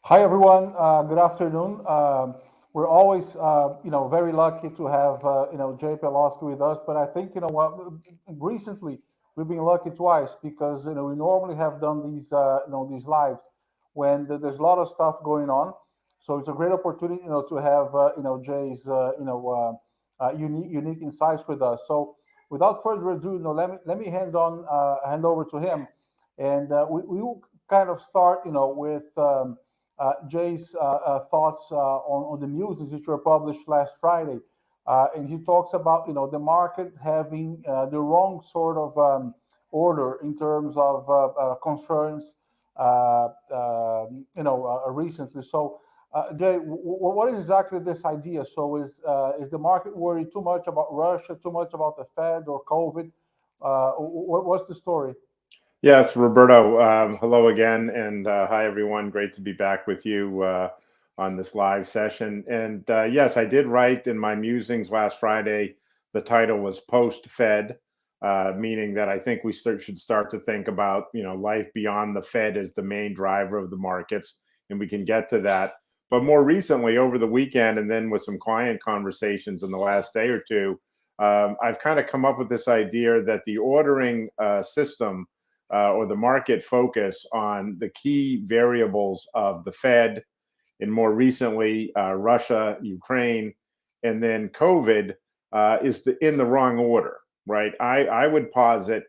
Hi, everyone. Good afternoon. We're always, very lucky to have, Jay Pelosky with us. But I think, what, recently we've been lucky twice because, we normally have done these, these lives when there's a lot of stuff going on. So it's a great opportunity, to have, Jay's, unique insights with us. So without further ado, let me hand over to him, and we will kind of start, with. Jay's thoughts on the musings which were published last Friday. And he talks about, the market having the wrong sort of order in terms of concerns, recently. So, Jay, what is exactly this idea? So, is the market worried too much about Russia, too much about the Fed or COVID? What's the story? Yes, Roberto. Hello again, and hi everyone. Great to be back with you on this live session. And yes, I did write in my musings last Friday. The title was "Post-Fed," meaning that I think we should start to think about life beyond the Fed as the main driver of the markets, and we can get to that. But more recently, over the weekend, and then with some client conversations in the last day or two, I've kind of come up with this idea that the ordering system or the market focus on the key variables of the Fed, and more recently Russia, Ukraine, and then COVID in the wrong order, right? I would posit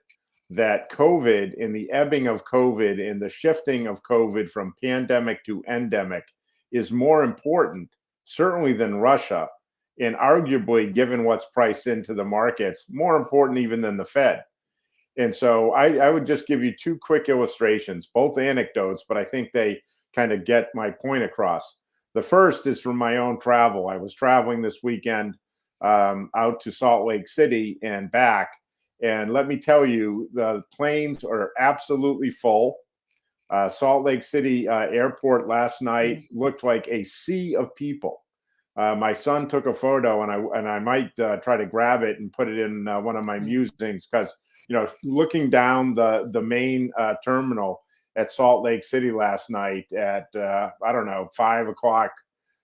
that COVID and the ebbing of COVID and the shifting of COVID from pandemic to endemic is more important, certainly than Russia, and arguably, given what's priced into the markets, more important even than the Fed. And so I would just give you two quick illustrations, both anecdotes, but I think they kind of get my point across. The first is from my own travel. I was traveling this weekend out to Salt Lake City and back. And let me tell you, the planes are absolutely full. Salt Lake City airport last night looked like a sea of people. My son took a photo, and I might try to grab it and put it in one of my musings because looking down the main terminal at Salt Lake City last night at I don't know 5 o'clock,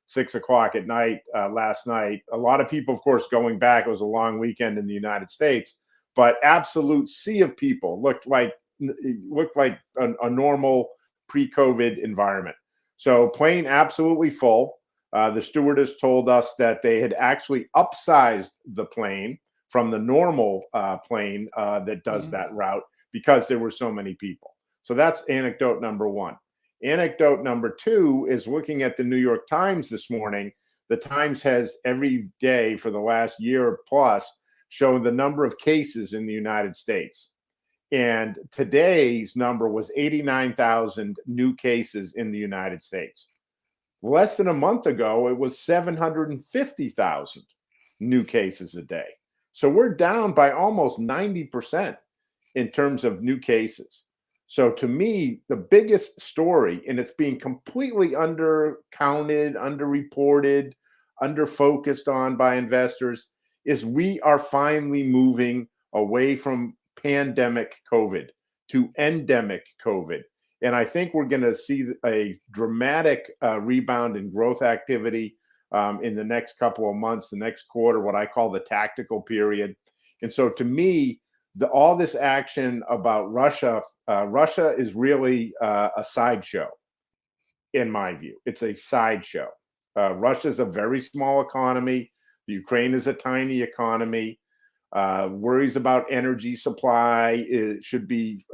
6 o'clock at night last night. A lot of people, of course, going back. It was a long weekend in the United States, but absolute sea of people looked like a normal pre-COVID environment. So plane absolutely full. The stewardess told us that they had actually upsized the plane from the normal plane that does that route because there were so many people. So that's anecdote number one. Anecdote number two is looking at the New York Times this morning. The Times has every day for the last year plus shown the number of cases in the United States. And today's number was 89,000 new cases in the United States. Less than a month ago, it was 750,000 new cases a day. So we're down by almost 90% in terms of new cases. So to me, the biggest story, and it's being completely undercounted, underreported, underfocused on by investors, is we are finally moving away from pandemic COVID to endemic COVID. And I think we're going to see a dramatic rebound in growth activity in the next couple of months, the next quarter, what I call the tactical period. And so to me, all this action about Russia, Russia is really a sideshow, in my view. It's a sideshow. Russia is a very small economy. Ukraine is a tiny economy. Worries about energy supply should be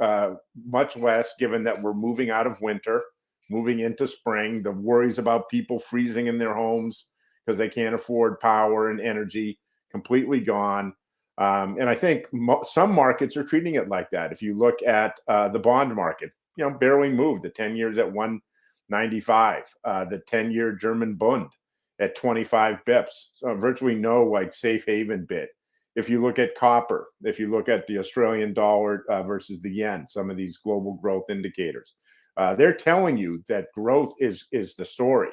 much less, given that we're moving out of winter, moving into spring. The worries about people freezing in their homes because they can't afford power and energy completely gone. And I think some markets are treating it like that. If you look at the bond market, barely moved. The 10 years at 195, the 10-year German Bund at 25 bips, virtually no safe haven bid. If you look at copper, if you look at the Australian dollar versus the yen, some of these global growth indicators, they're telling you that growth is the story,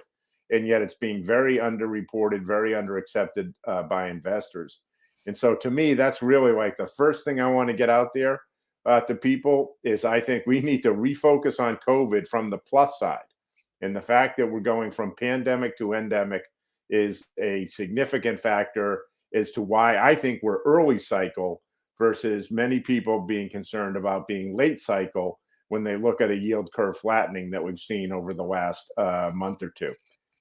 and yet it's being very underreported, very underaccepted by investors. And so to me, that's really the first thing I want to get out there to people is I think we need to refocus on COVID from the plus side. And the fact that we're going from pandemic to endemic is a significant factor as to why I think we're early cycle versus many people being concerned about being late cycle when they look at a yield curve flattening that we've seen over the last month or two.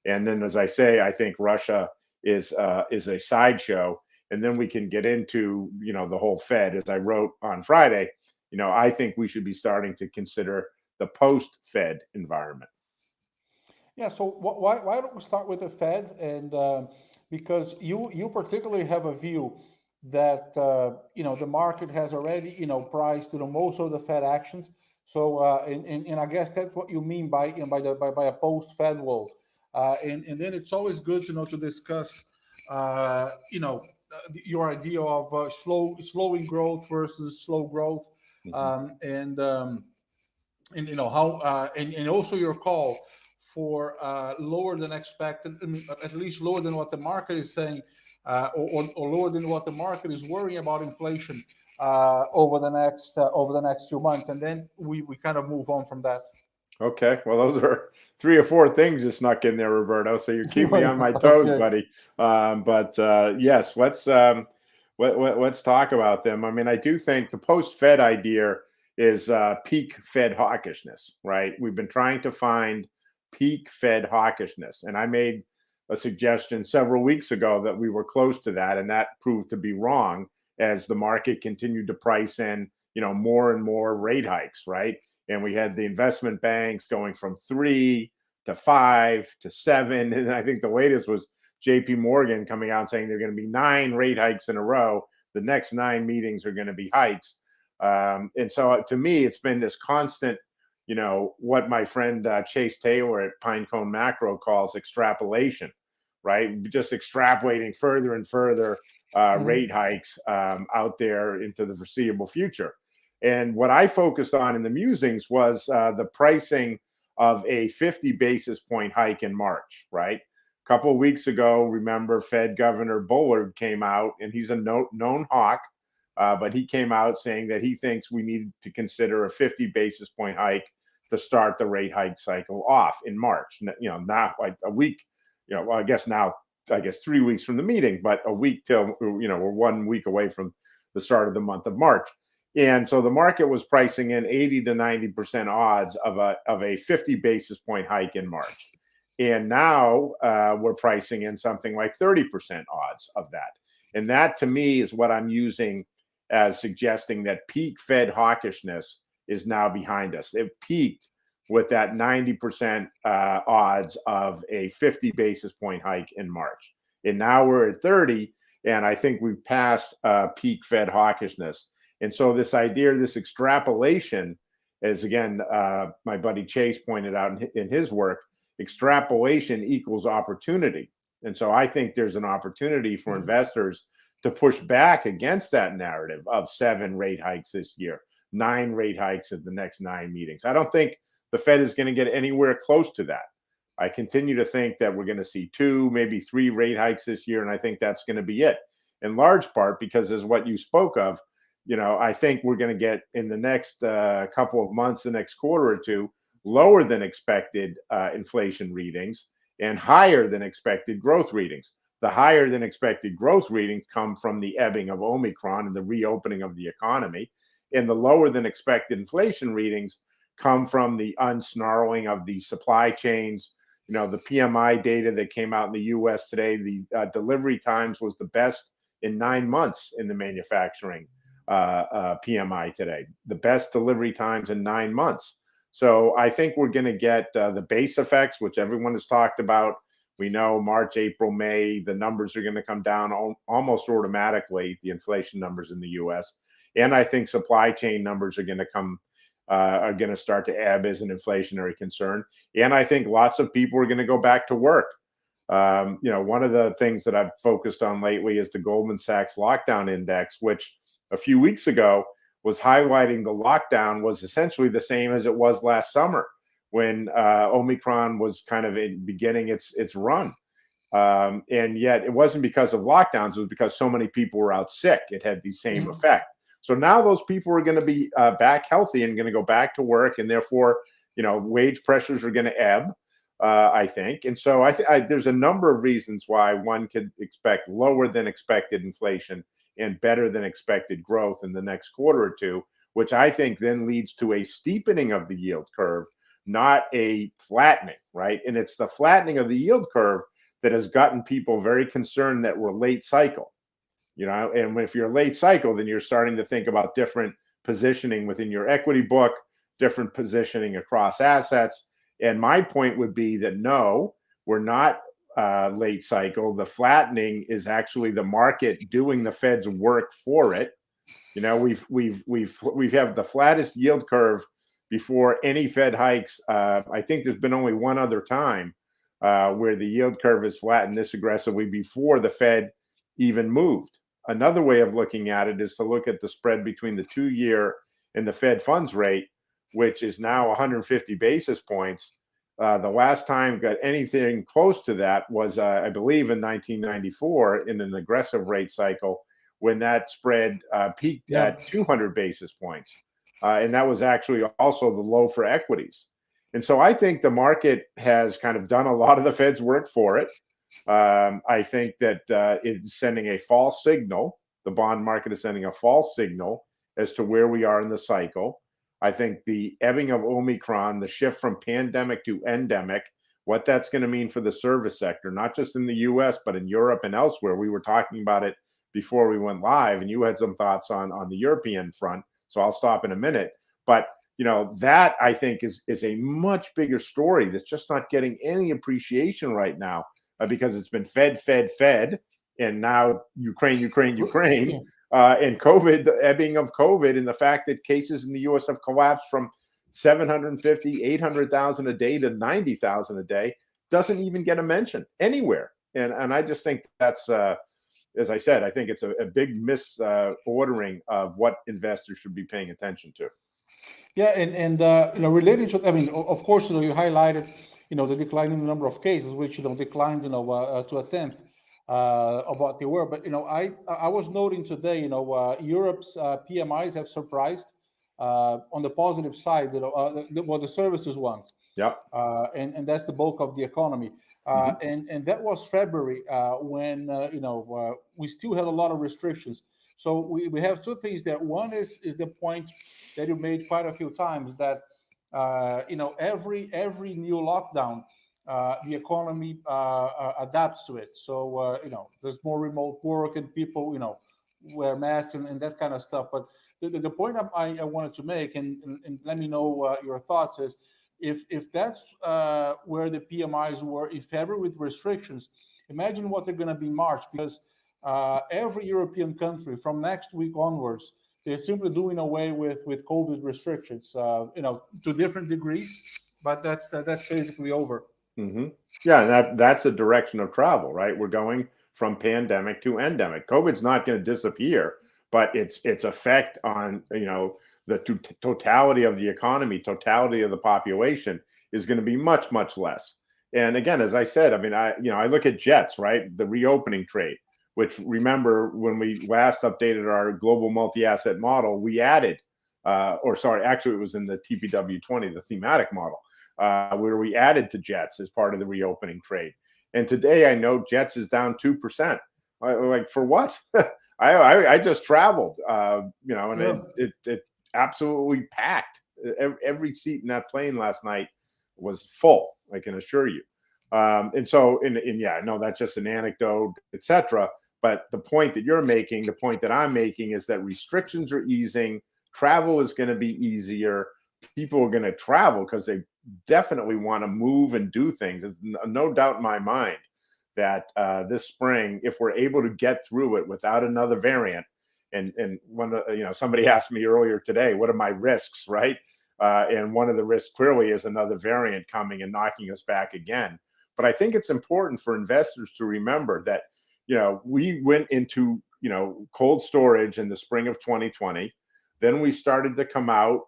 And then, as I say, I think Russia is a sideshow, and then we can get into the whole Fed. As I wrote on Friday, I think we should be starting to consider the post-Fed environment. Yeah, so why don't we start with the Fed? And because you particularly have a view that the market has already priced most of the Fed actions. So and I guess that's what you mean by by a post Fed world. And then it's always good to discuss your idea of slowing growth versus slow growth, Mm-hmm. And how and also your call for lower than expected, I mean, at least lower than what the market is saying, or lower than what the market is worrying about inflation over the next few months, and then we kind of move on from that. Okay, well, those are 3 or 4 things you snuck in there, Roberto. So you're keeping me on my toes, Okay. buddy. But yes, let's talk about them. I mean, I do think the post-Fed idea is peak Fed hawkishness, right? We've been trying to find peak Fed hawkishness, and I made a suggestion several weeks ago that we were close to that, and that proved to be wrong as the market continued to price in, more and more rate hikes, right? And we had the investment banks going from 3 to 5 to 7. And I think the latest was JP Morgan coming out saying they're going to be 9 rate hikes in a row. The next 9 meetings are going to be hikes. And so to me, it's been this constant, what my friend Chase Taylor at Pinecone Macro calls extrapolation, right? Just extrapolating further and further Mhm. rate hikes out there into the foreseeable future. And what I focused on in the musings was the pricing of a 50 basis point hike in March, right? A couple of weeks ago, remember, Fed Governor Bullard came out, and he's a known hawk, but he came out saying that he thinks we need to consider a 50 basis point hike to start the rate hike cycle off in March. Now like a week, well, I guess 3 weeks from the meeting, but a week till, we're 1 week away from the start of the month of March. And so the market was pricing in 80 to 90% odds of a 50 basis point hike in March. And now we're pricing in something like 30% odds of that. And that to me is what I'm using as suggesting that peak Fed hawkishness is now behind us. It peaked with that 90% odds of a 50 basis point hike in March. And now we're at 30. And I think we've passed peak Fed hawkishness. And so this idea, this extrapolation, as again, my buddy Chase pointed out in his work, extrapolation equals opportunity. And so I think there's an opportunity for investors to push back against that narrative of 7 rate hikes this year, 9 rate hikes at the next 9 meetings. I don't think the Fed is going to get anywhere close to that. I continue to think that we're going to see 2, maybe 3 rate hikes this year, and I think that's going to be it. In large part because, as what you spoke of, I think we're going to get in the next couple of months, the next quarter or two, lower than expected inflation readings and higher than expected growth readings. The higher than expected growth readings come from the ebbing of Omicron and the reopening of the economy. And the lower than expected inflation readings come from the unsnarling of the supply chains. The PMI data that came out in the US today, the delivery times was the best in 9 months in the manufacturing PMI today, the best delivery times in 9 months. So I think we're going to get the base effects, which everyone has talked about. We know March, April, May, the numbers are going to come down almost automatically, the inflation numbers in the US. And I think supply chain numbers are going to start to ebb as an inflationary concern. And I think lots of people are going to go back to work. One of the things that I've focused on lately is the Goldman Sachs lockdown index, which a few weeks ago was highlighting the lockdown was essentially the same as it was last summer when Omicron was kind of beginning its run. And yet it wasn't because of lockdowns. It was because so many people were out sick. It had the same effect. So now those people are going to be back healthy and going to go back to work. And therefore, wage pressures are going to ebb. I think. And so there's a number of reasons why one could expect lower than expected inflation and better than expected growth in the next quarter or two, which I think then leads to a steepening of the yield curve, not a flattening, right? And it's the flattening of the yield curve that has gotten people very concerned that we're late cycle, and if you're late cycle, then you're starting to think about different positioning within your equity book, different positioning across assets. And my point would be that no, we're not late cycle. The flattening is actually the market doing the Fed's work for it. We have the flattest yield curve before any Fed hikes. I think there's been only one other time where the yield curve is flattened this aggressively before the Fed even moved. Another way of looking at it is to look at the spread between the 2-year and the Fed funds rate, which is now 150 basis points. The last time got anything close to that was, I believe, in 1994 in an aggressive rate cycle when that spread peaked at 200 basis points. And that was actually also the low for equities. And so I think the market has kind of done a lot of the Fed's work for it. I think that it's sending a false signal. The bond market is sending a false signal as to where we are in the cycle. I think the ebbing of Omicron, the shift from pandemic to endemic, what that's going to mean for the service sector, not just in the US, but in Europe and elsewhere. We were talking about it before we went live, and you had some thoughts on the European front. So I'll stop in a minute. But that I think is a much bigger story that's just not getting any appreciation right now because it's been fed, and now Ukraine, and COVID, the ebbing of COVID, and the fact that cases in the U.S. have collapsed from 750, 800,000 a day to 90,000 a day doesn't even get a mention anywhere. And I just think that's, as I said, I think it's a big misordering of what investors should be paying attention to. Yeah, and related to, I mean, of course, you highlighted, the decline in the number of cases, which declined, to a tenth of what they were. But I was noting today, Europe's PMIs have surprised on the positive side. The services ones. Yeah. And that's the bulk of the economy. And that was February when we still had a lot of restrictions. So we have two things there. One is the point that you made quite a few times that every new lockdown, the economy adapts to it. So there's more remote work and people wear masks and that kind of stuff. But the point I wanted to make, and let me know your thoughts, is if that's where the PMIs were in February with restrictions, imagine what they're going to be in March, because every European country from next week onwards, they're simply doing away with COVID restrictions, to different degrees, but that's basically over. Mm-hmm. Yeah, that's the direction of travel, right? We're going from pandemic to endemic. COVID's not going to disappear, but its effect on the totality of the economy, totality of the population is going to be much, much less. And again, as I said, I mean, I look at jets, right? The reopening trade, which, remember, when we last updated our global multi-asset model, we added, actually it was in the TPW20, the thematic model, where we added to jets as part of the reopening trade. And today I know jets is down 2%. Like, for what? I just traveled, and it absolutely packed. Every seat in that plane last night was full, I can assure you. And so, yeah, no, that's just an anecdote, etc. But the point that you're making, the point that I'm making, is that restrictions are easing. Travel is going to be easier. People are going to travel because they definitely want to move and do things. There's no doubt in my mind that this spring, if we're able to get through it without another variant, and when somebody asked me earlier today, what are my risks, right? And one of the risks clearly is another variant coming and knocking us back again. But I think it's important for investors to remember that we went into cold storage in the spring of 2020. Then we started to come out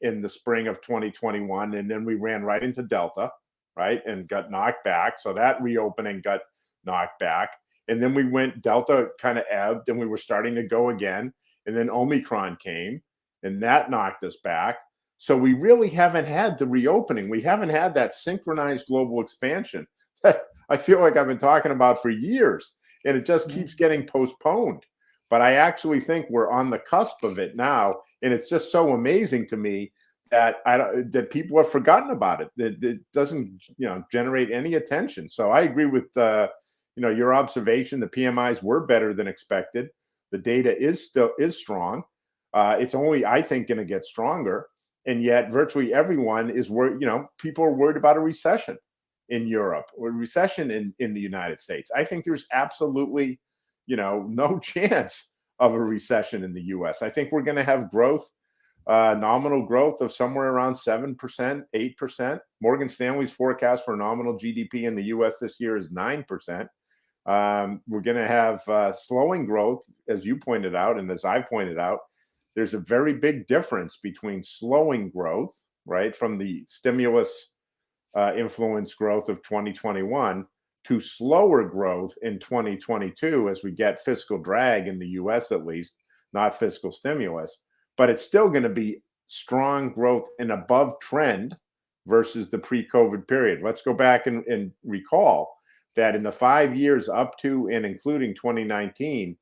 in the spring of 2021, and then we ran right into Delta, right, and got knocked back. So that reopening got knocked back. And then we went, Delta kind of ebbed, and we were starting to go again. And then Omicron came, and that knocked us back. So we really haven't had the reopening. We haven't had that synchronized global expansion that I feel like I've been talking about for years, and it just keeps getting postponed. But I actually think we're on the cusp of it now, and it's just so amazing to me that that people have forgotten about it. That it doesn't, generate any attention. So I agree with your observation. The PMIs were better than expected. The data is strong. It's only, I think, going to get stronger. And yet virtually everyone is worried. People are worried about a recession in Europe or a recession in the United States. I think there's absolutely, no chance of a recession in the US. I think we're going to have growth, nominal growth of somewhere around 7%, 8%. Morgan Stanley's forecast for nominal GDP in the US this year is 9%. We're going to have slowing growth, as you pointed out, and as I pointed out. There's a very big difference between slowing growth, right, from the stimulus influence growth of 2021 to slower growth in 2022 as we get fiscal drag in the US, at least, not fiscal stimulus. But it's still going to be strong growth and above trend versus the pre-COVID period. Let's go back and recall that in the 5 years up to and including 2019,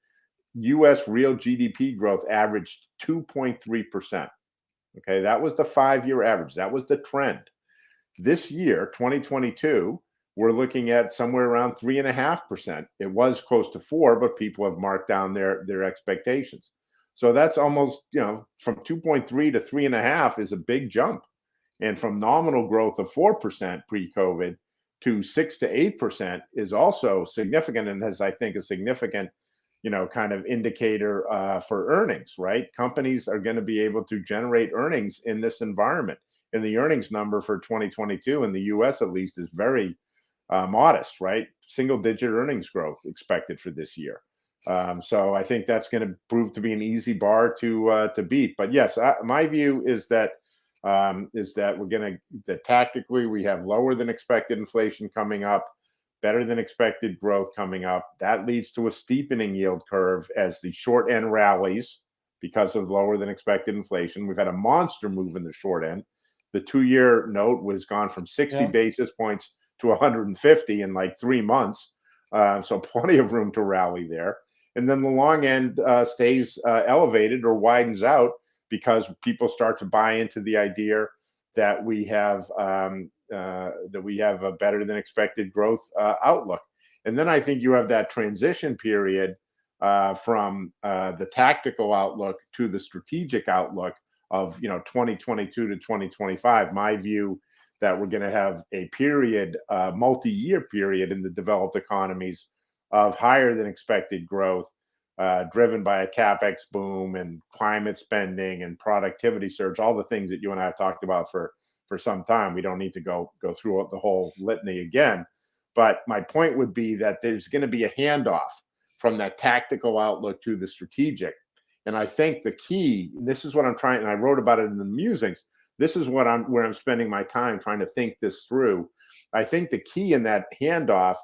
US real GDP growth averaged 2.3%. Okay, that was the 5-year average. That was the trend. This year, 2022, we're looking at somewhere around 3.5%. It was close to 4, but people have marked down their expectations. So that's almost, from 2.3 to 3.5 is a big jump. And from nominal growth of 4% pre-COVID to 6 to 8% is also significant, and has, I think, a significant kind of indicator for earnings, right? Companies are going to be able to generate earnings in this environment. And the earnings number for 2022 in the US, at least, is very modest, right? Single-digit earnings growth expected for this year. So I think that's going to prove to be an easy bar to beat. But yes, my view is that that tactically we have lower than expected inflation coming up, better than expected growth coming up. That leads to a steepening yield curve as the short end rallies because of lower than expected inflation. We've had a monster move in the short end. The 2-year note was gone from 60 basis points to 150 in like 3 months. So plenty of room to rally there. And then the long end stays elevated or widens out because people start to buy into the idea that we have a better than expected growth outlook. And then I think you have that transition period from the tactical outlook to the strategic outlook of 2022 to 2025. My view that we're going to have a period, multi-year period in the developed economies of higher than expected growth, driven by a capex boom and climate spending and productivity surge, all the things that you and I have talked about for some time. We don't need to go through the whole litany again. But my point would be that there's going to be a handoff from that tactical outlook to the strategic. And I think the key, and this is what I'm trying, and I wrote about it in the musings, this is where I'm spending my time trying to think this through. I think the key in that handoff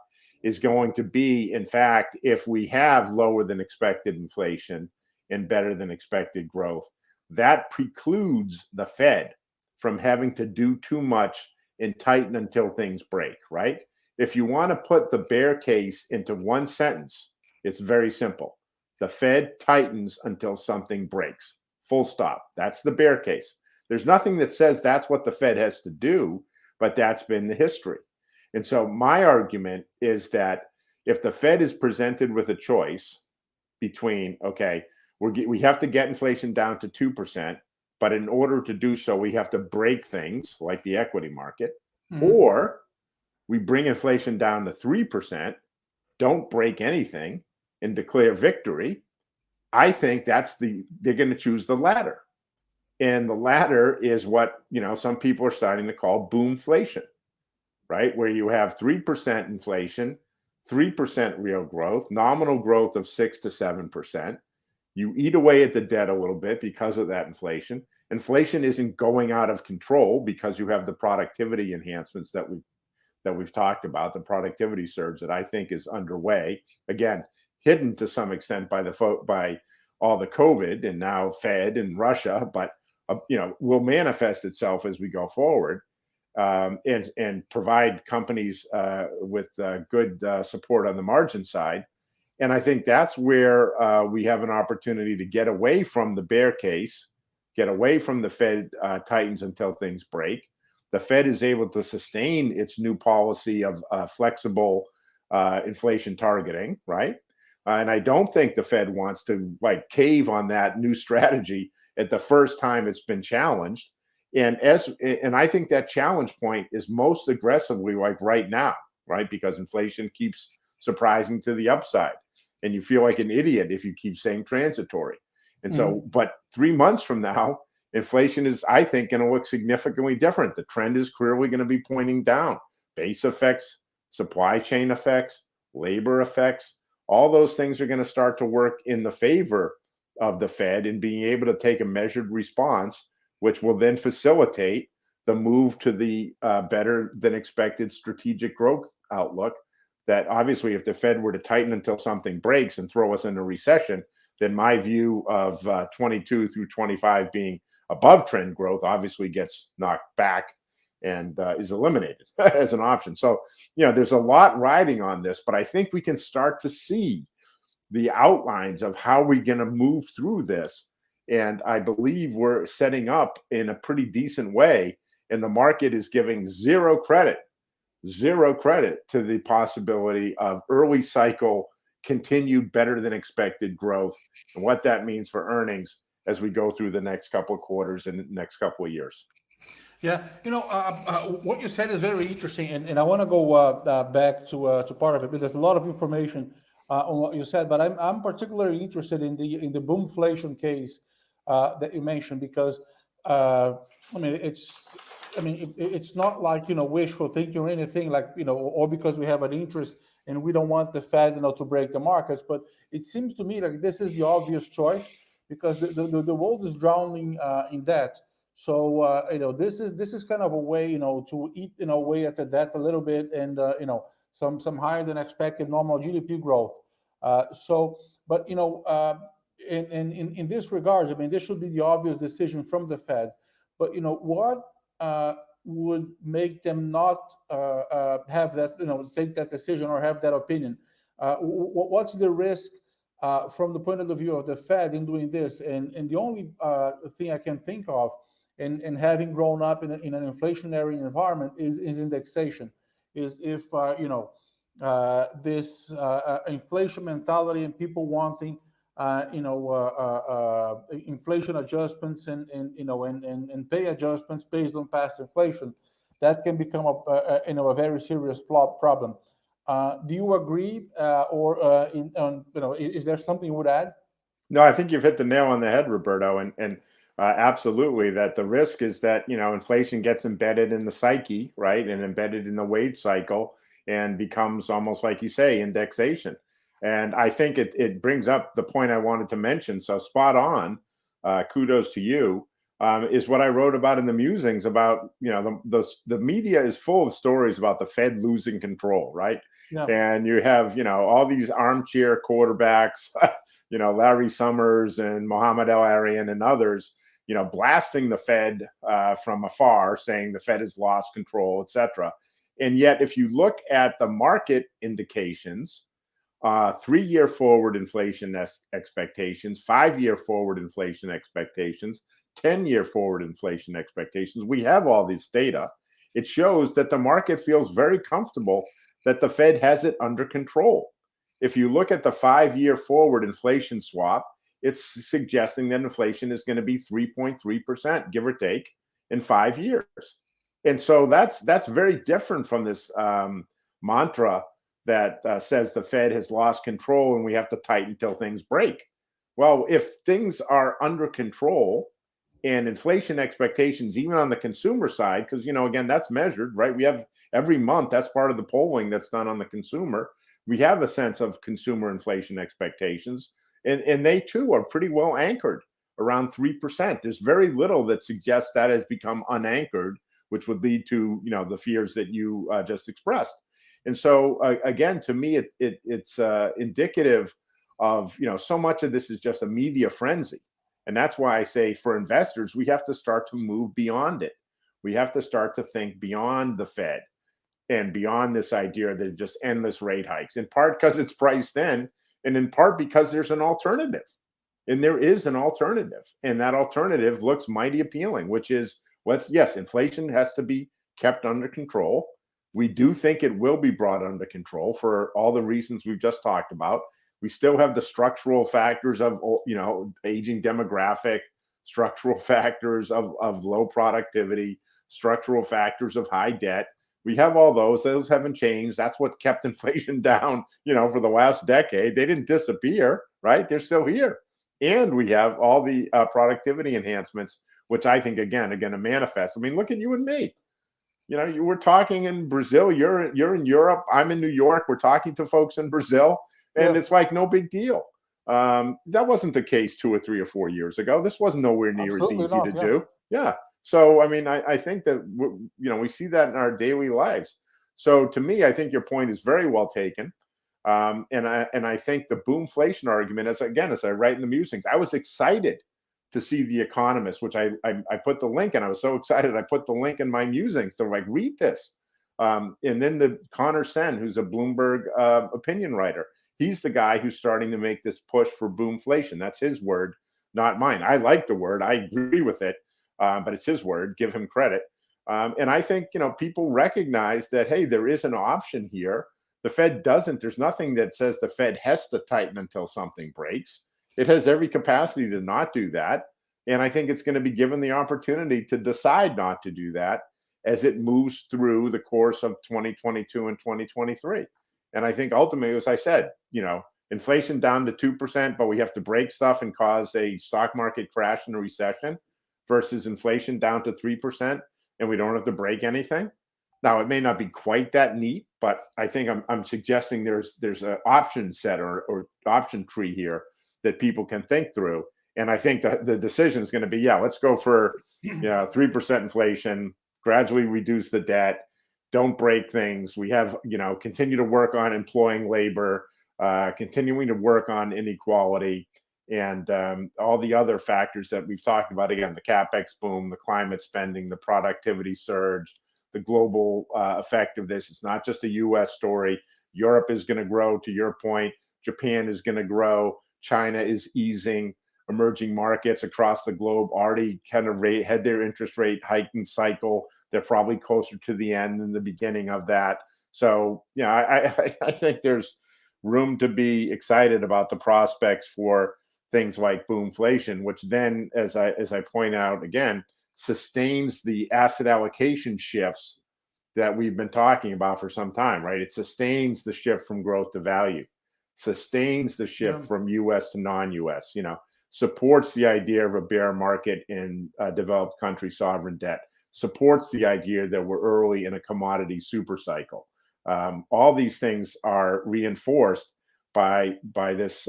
is going to be, in fact, if we have lower than expected inflation and better than expected growth, that precludes the Fed from having to do too much and tighten until things break, right? If you want to put the bear case into one sentence, it's very simple. The Fed tightens until something breaks. Full stop. That's the bear case. There's nothing that says that's what the Fed has to do, but that's been the history. And so my argument is that if the Fed is presented with a choice between, okay, we have to get inflation down to 2%, but in order to do so, we have to break things like the equity market, or we bring inflation down to 3%, don't break anything, and declare victory. I think they're going to choose the latter. And the latter is what, some people are starting to call boomflation, right? Where you have 3% inflation, 3% real growth, nominal growth of 6 to 7%. You eat away at the debt a little bit because of that inflation. Inflation isn't going out of control because you have the productivity enhancements that we've talked about, the productivity surge that I think is underway. Again, hidden to some extent by all the COVID and now Fed and Russia, but will manifest itself as we go forward, and provide companies with good support on the margin side. And I think that's where we have an opportunity to get away from the bear case, get away from the Fed tightens until things break. The Fed is able to sustain its new policy of flexible inflation targeting, right? And I don't think the Fed wants to like cave on that new strategy at the first time it's been challenged. And I think that challenge point is most aggressively like right now, right? Because inflation keeps surprising to the upside, and you feel like an idiot if you keep saying transitory. And so, but 3 months from now, inflation is, I think, going to look significantly different. The trend is clearly going to be pointing down. Base effects, supply chain effects, labor effects, all those things are going to start to work in the favor of the Fed in being able to take a measured response, which will then facilitate the move to the better than expected strategic growth outlook. That obviously, if the Fed were to tighten until something breaks and throw us into recession, then my view of 22 through 25 being above trend growth obviously gets knocked back and is eliminated as an option. So, there's a lot riding on this, but I think we can start to see the outlines of how we're going to move through this. And I believe we're setting up in a pretty decent way. And the market is giving zero credit to the possibility of early cycle continued better than expected growth and what that means for earnings as we go through the next couple of quarters and the next couple of years. Yeah, what you said is very interesting, and I want to go back to part of it because there's a lot of information on what you said. But I'm particularly interested in the boomflation case that you mentioned because I mean it's not like wishful thinking or anything like or because we have an interest and we don't want the Fed to break the markets. But it seems to me like this is the obvious choice because the world is drowning in debt. So this is kind of a way to eat away at the debt a little bit and some higher than expected normal GDP growth. But in this regards, I mean, this should be the obvious decision from the Fed. But what would make them not have that take that decision or have that opinion? What's the risk from the point of the view of the Fed in doing this? And the only thing I can think of, and having grown up in an inflationary environment, is indexation. Is if this inflation mentality and people wanting inflation adjustments and pay adjustments based on past inflation, that can become a very serious problem. Do you agree, is there something you would add? No, I think you've hit the nail on the head, Roberto, and absolutely that the risk is that inflation gets embedded in the psyche, right, and embedded in the wage cycle and becomes almost like you say indexation. And I think it brings up the point I wanted to mention. So spot on. Kudos to you. Is what I wrote about in the Musings about the media is full of stories about the Fed losing control, right? Yeah. And you have all these armchair quarterbacks, Larry Summers and Mohamed El-Arian and others, blasting the Fed from afar, saying the Fed has lost control, etc. And yet, if you look at the market indications, 3-year forward inflation expectations, 5-year forward inflation expectations, 10-year forward inflation expectations. We have all this data. It shows that the market feels very comfortable that the Fed has it under control. If you look at the 5-year forward inflation swap, it's suggesting that inflation is going to be 3.3%, give or take, in 5 years. And so that's very different from this mantra that says the Fed has lost control and we have to tighten until things break. Well, if things are under control and inflation expectations, even on the consumer side, because, again, that's measured, right? We have every month, that's part of the polling that's done on the consumer. We have a sense of consumer inflation expectations, and they too are pretty well anchored around 3%. There's very little that suggests that has become unanchored, which would lead to, the fears that you just expressed. And so, again, to me, it's indicative of, so much of this is just a media frenzy. And that's why I say for investors, we have to start to move beyond it. We have to start to think beyond the Fed and beyond this idea that just endless rate hikes, in part because it's priced in, and in part because there's an alternative. And there is an alternative. And that alternative looks mighty appealing, which is yes, inflation has to be kept under control. We do think it will be brought under control for all the reasons we've just talked about. We still have the structural factors of, aging demographic, structural factors of low productivity, structural factors of high debt. We have all those. Those haven't changed. That's what kept inflation down, for the last decade. They didn't disappear, right? They're still here. And we have all the productivity enhancements, which I think, again, are going to manifest. I mean, look at you and me. You were talking in Brazil. You're in Europe. I'm in New York. We're talking to folks in Brazil, and it's like no big deal. That wasn't the case 2 or 3 or 4 years ago. This wasn't nowhere near Absolutely as easy to not, do. Yeah. So, I mean, I think that, we see that in our daily lives. So to me, I think your point is very well taken. And I think the boomflation argument, as I write in the Musings, I was excited to see The Economist, which I put the link, and I was so excited I put the link in my Musings. So like, read this. And then the Connor Sen, who's a Bloomberg opinion writer, he's the guy who's starting to make this push for boomflation. That's his word, not mine. I like the word. I agree with it. But it's his word. Give him credit. And I think, people recognize that, hey, there is an option here. The Fed doesn't. There's nothing that says the Fed has to tighten until something breaks. It has every capacity to not do that. And I think it's going to be given the opportunity to decide not to do that as it moves through the course of 2022 and 2023. And I think ultimately, as I said, inflation down to 2%, but we have to break stuff and cause a stock market crash and a recession, versus inflation down to 3% and we don't have to break anything. Now, it may not be quite that neat, but I think I'm suggesting there's an option set or option tree here that people can think through. And I think that the decision is going to be, let's go for 3% inflation, gradually reduce the debt, don't break things. We have, continue to work on employing labor, continuing to work on inequality, and all the other factors that we've talked about. Again, the CapEx boom, the climate spending, the productivity surge, the global effect of this. It's not just a U.S. story. Europe is going to grow, to your point. Japan is going to grow. China is easing. Emerging markets across the globe already kind of had their interest rate hiking cycle. They're probably closer to the end than the beginning of that. So, I think there's room to be excited about the prospects for things like boomflation, which then, as I point out again, sustains the asset allocation shifts that we've been talking about for some time, right? It sustains the shift from growth to value, sustains the shift from U.S. to non-U.S., supports the idea of a bear market in developed country sovereign debt, supports the idea that we're early in a commodity super cycle. All these things are reinforced by this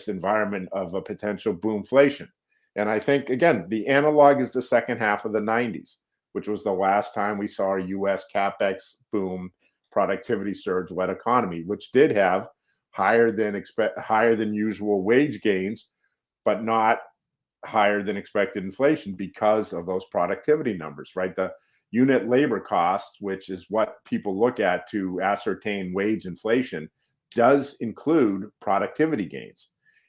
environment of a potential boomflation. And I think, again, the analog is the second half of the 90s, which was the last time we saw a U.S. CapEx boom, productivity surge led economy, which did have higher than usual wage gains, but not higher than expected inflation because of those productivity numbers, right? The unit labor cost, which is what people look at to ascertain wage inflation, does include productivity gains.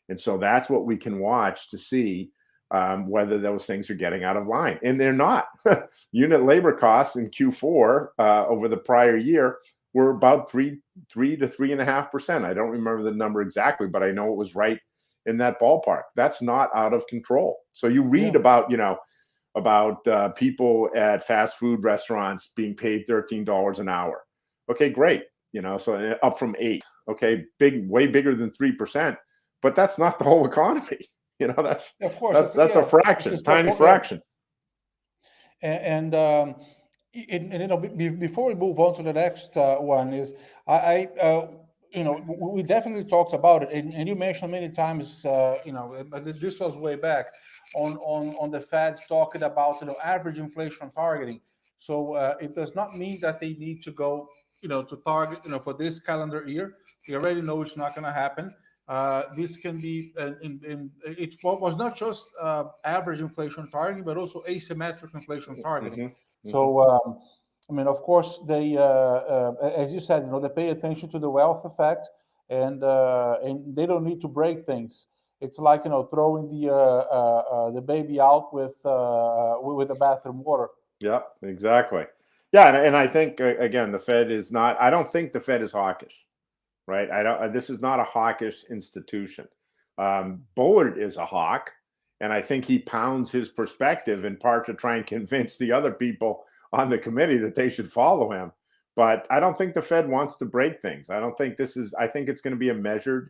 And so that's what we can watch to see whether those things are getting out of line. And they're not. Unit labor costs in Q4 over the prior year were about 3 to 3.5%. I don't remember the number exactly, but I know it was right in that ballpark. That's not out of control. So you read about people at fast food restaurants being paid $13 an hour. Okay, great. So up from 8. Okay, way bigger than 3%, but that's not the whole economy. That's of course that's a fraction, tiny fraction. And before we move on to the next one, is we definitely talked about it, and you mentioned many times, this was way back on the Fed talking about average inflation targeting. So it does not mean that they need to go to target for this calendar year. We already know it's not going to happen. This can be, it was not just average inflation targeting, but also asymmetric inflation targeting. Hmm. Hmm. So, I mean, of course, as you said, they pay attention to the wealth effect, and they don't need to break things. It's like throwing the baby out with the bathroom water. Yeah, exactly. Yeah, and I think again, the Fed is not. I don't think the Fed is hawkish, right? I don't. This is not a hawkish institution. Bullard is a hawk, and I think he pounds his perspective in part to try and convince the other people on the committee that they should follow him. But I don't think the Fed wants to break things. I don't think this is. I think it's going to be a measured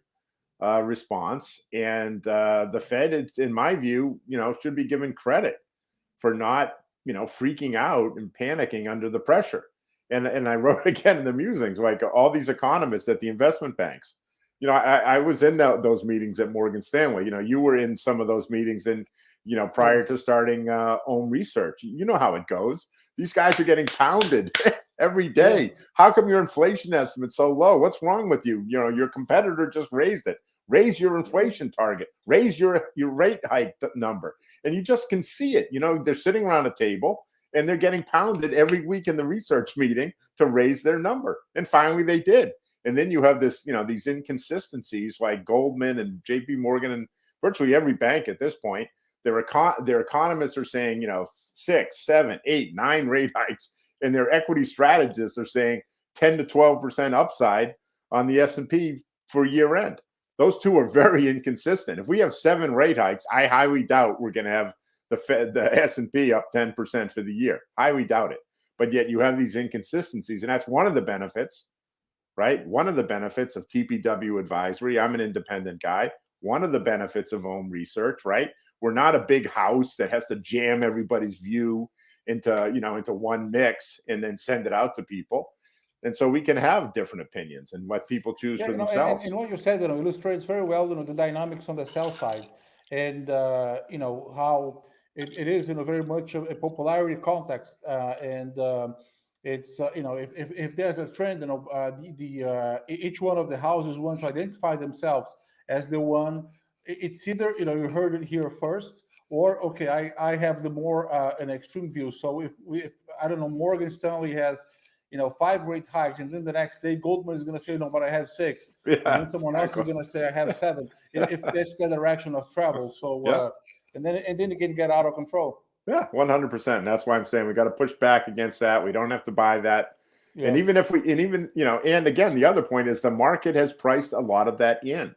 response, and the Fed, in my view, should be given credit for not freaking out and panicking under the pressure. And I wrote again in the musings, like all these economists at the investment banks. I was in those meetings at Morgan Stanley. You were in some of those meetings, and prior Yes. to starting own research, you know how it goes. These guys are getting pounded every Yes. day. How come your inflation estimate's so low? What's wrong with you? Your competitor just raised it. Raise your inflation target. Raise your rate hike number. And you just can see it. They're sitting around a table and they're getting pounded every week in the research meeting to raise their number. And finally they did. And then you have these inconsistencies like Goldman and JP Morgan and virtually every bank at this point. Their economists are saying, 6, 7, 8, 9 rate hikes, and their equity strategists are saying 10 to 12% upside on the S&P for year end. Those two are very inconsistent. If we have 7 rate hikes, I highly doubt we're going to have the S&P up 10% for the year. Highly doubt it. But yet you have these inconsistencies, and that's one of the benefits, right? One of the benefits of TPW advisory. I'm an independent guy. One of the benefits of own research, right? We're not a big house that has to jam everybody's view into one mix and then send it out to people. And so we can have different opinions and let people choose Yeah, for and themselves. what you said, illustrates very well, the dynamics on the sell side, and how it is, very much a popularity context, and it's if there's a trend, each one of the houses want to identify themselves as the one. It's either you heard it here first, or okay, I have the more an extreme view. So if I don't know, Morgan Stanley has 5 rate hikes, and then the next day Goldman is going to say, no, but I have 6, and Yeah, then someone else is exactly. going to say I have 7. If that's the direction of travel, so Yeah. and then it can get out of control. Yeah, 100%. That's why I'm saying we got to push back against that. We don't have to buy that. And Yeah, even if we, and even, and again, the other point is the market has priced a lot of that in.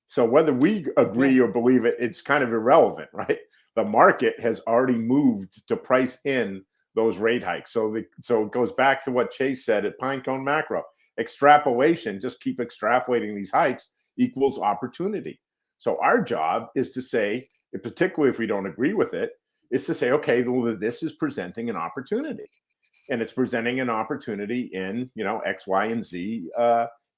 So whether we yeah, agree or believe it, it's kind of irrelevant, right? The market has already moved to price in those rate hikes. So it goes back to what Chase said at Pinecone Macro. Extrapolation, just keep extrapolating these hikes equals opportunity. So our job is to say, particularly if we don't agree with it, is to say, okay, well, this is presenting an opportunity. And it's presenting an opportunity in, X, Y, and Z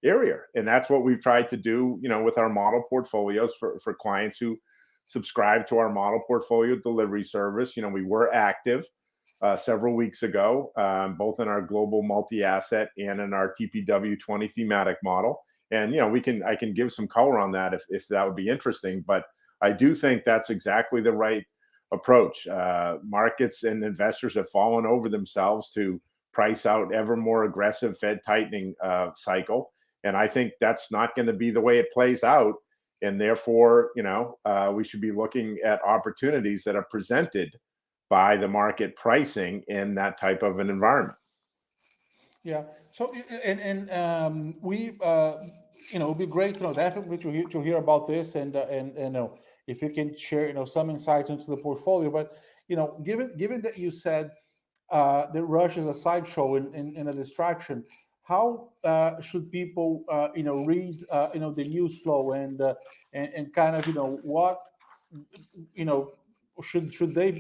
area. And that's what we've tried to do, with our model portfolios for clients who subscribe to our model portfolio delivery service. We were active several weeks ago, both in our global multi-asset and in our TPW 20 thematic model. And, I can give some color on that if that would be interesting. But I do think that's exactly the right approach. Markets and investors have fallen over themselves to price out ever more aggressive Fed tightening cycle. And I think that's not going to be the way it plays out. And therefore, we should be looking at opportunities that are presented by the market pricing in that type of an environment. yeah. So and we it would be great, definitely to hear about this, and if you can share, some insights into the portfolio. But given that you said that Rush is a sideshow and a distraction, how should people read the news flow, and kind of what you know should they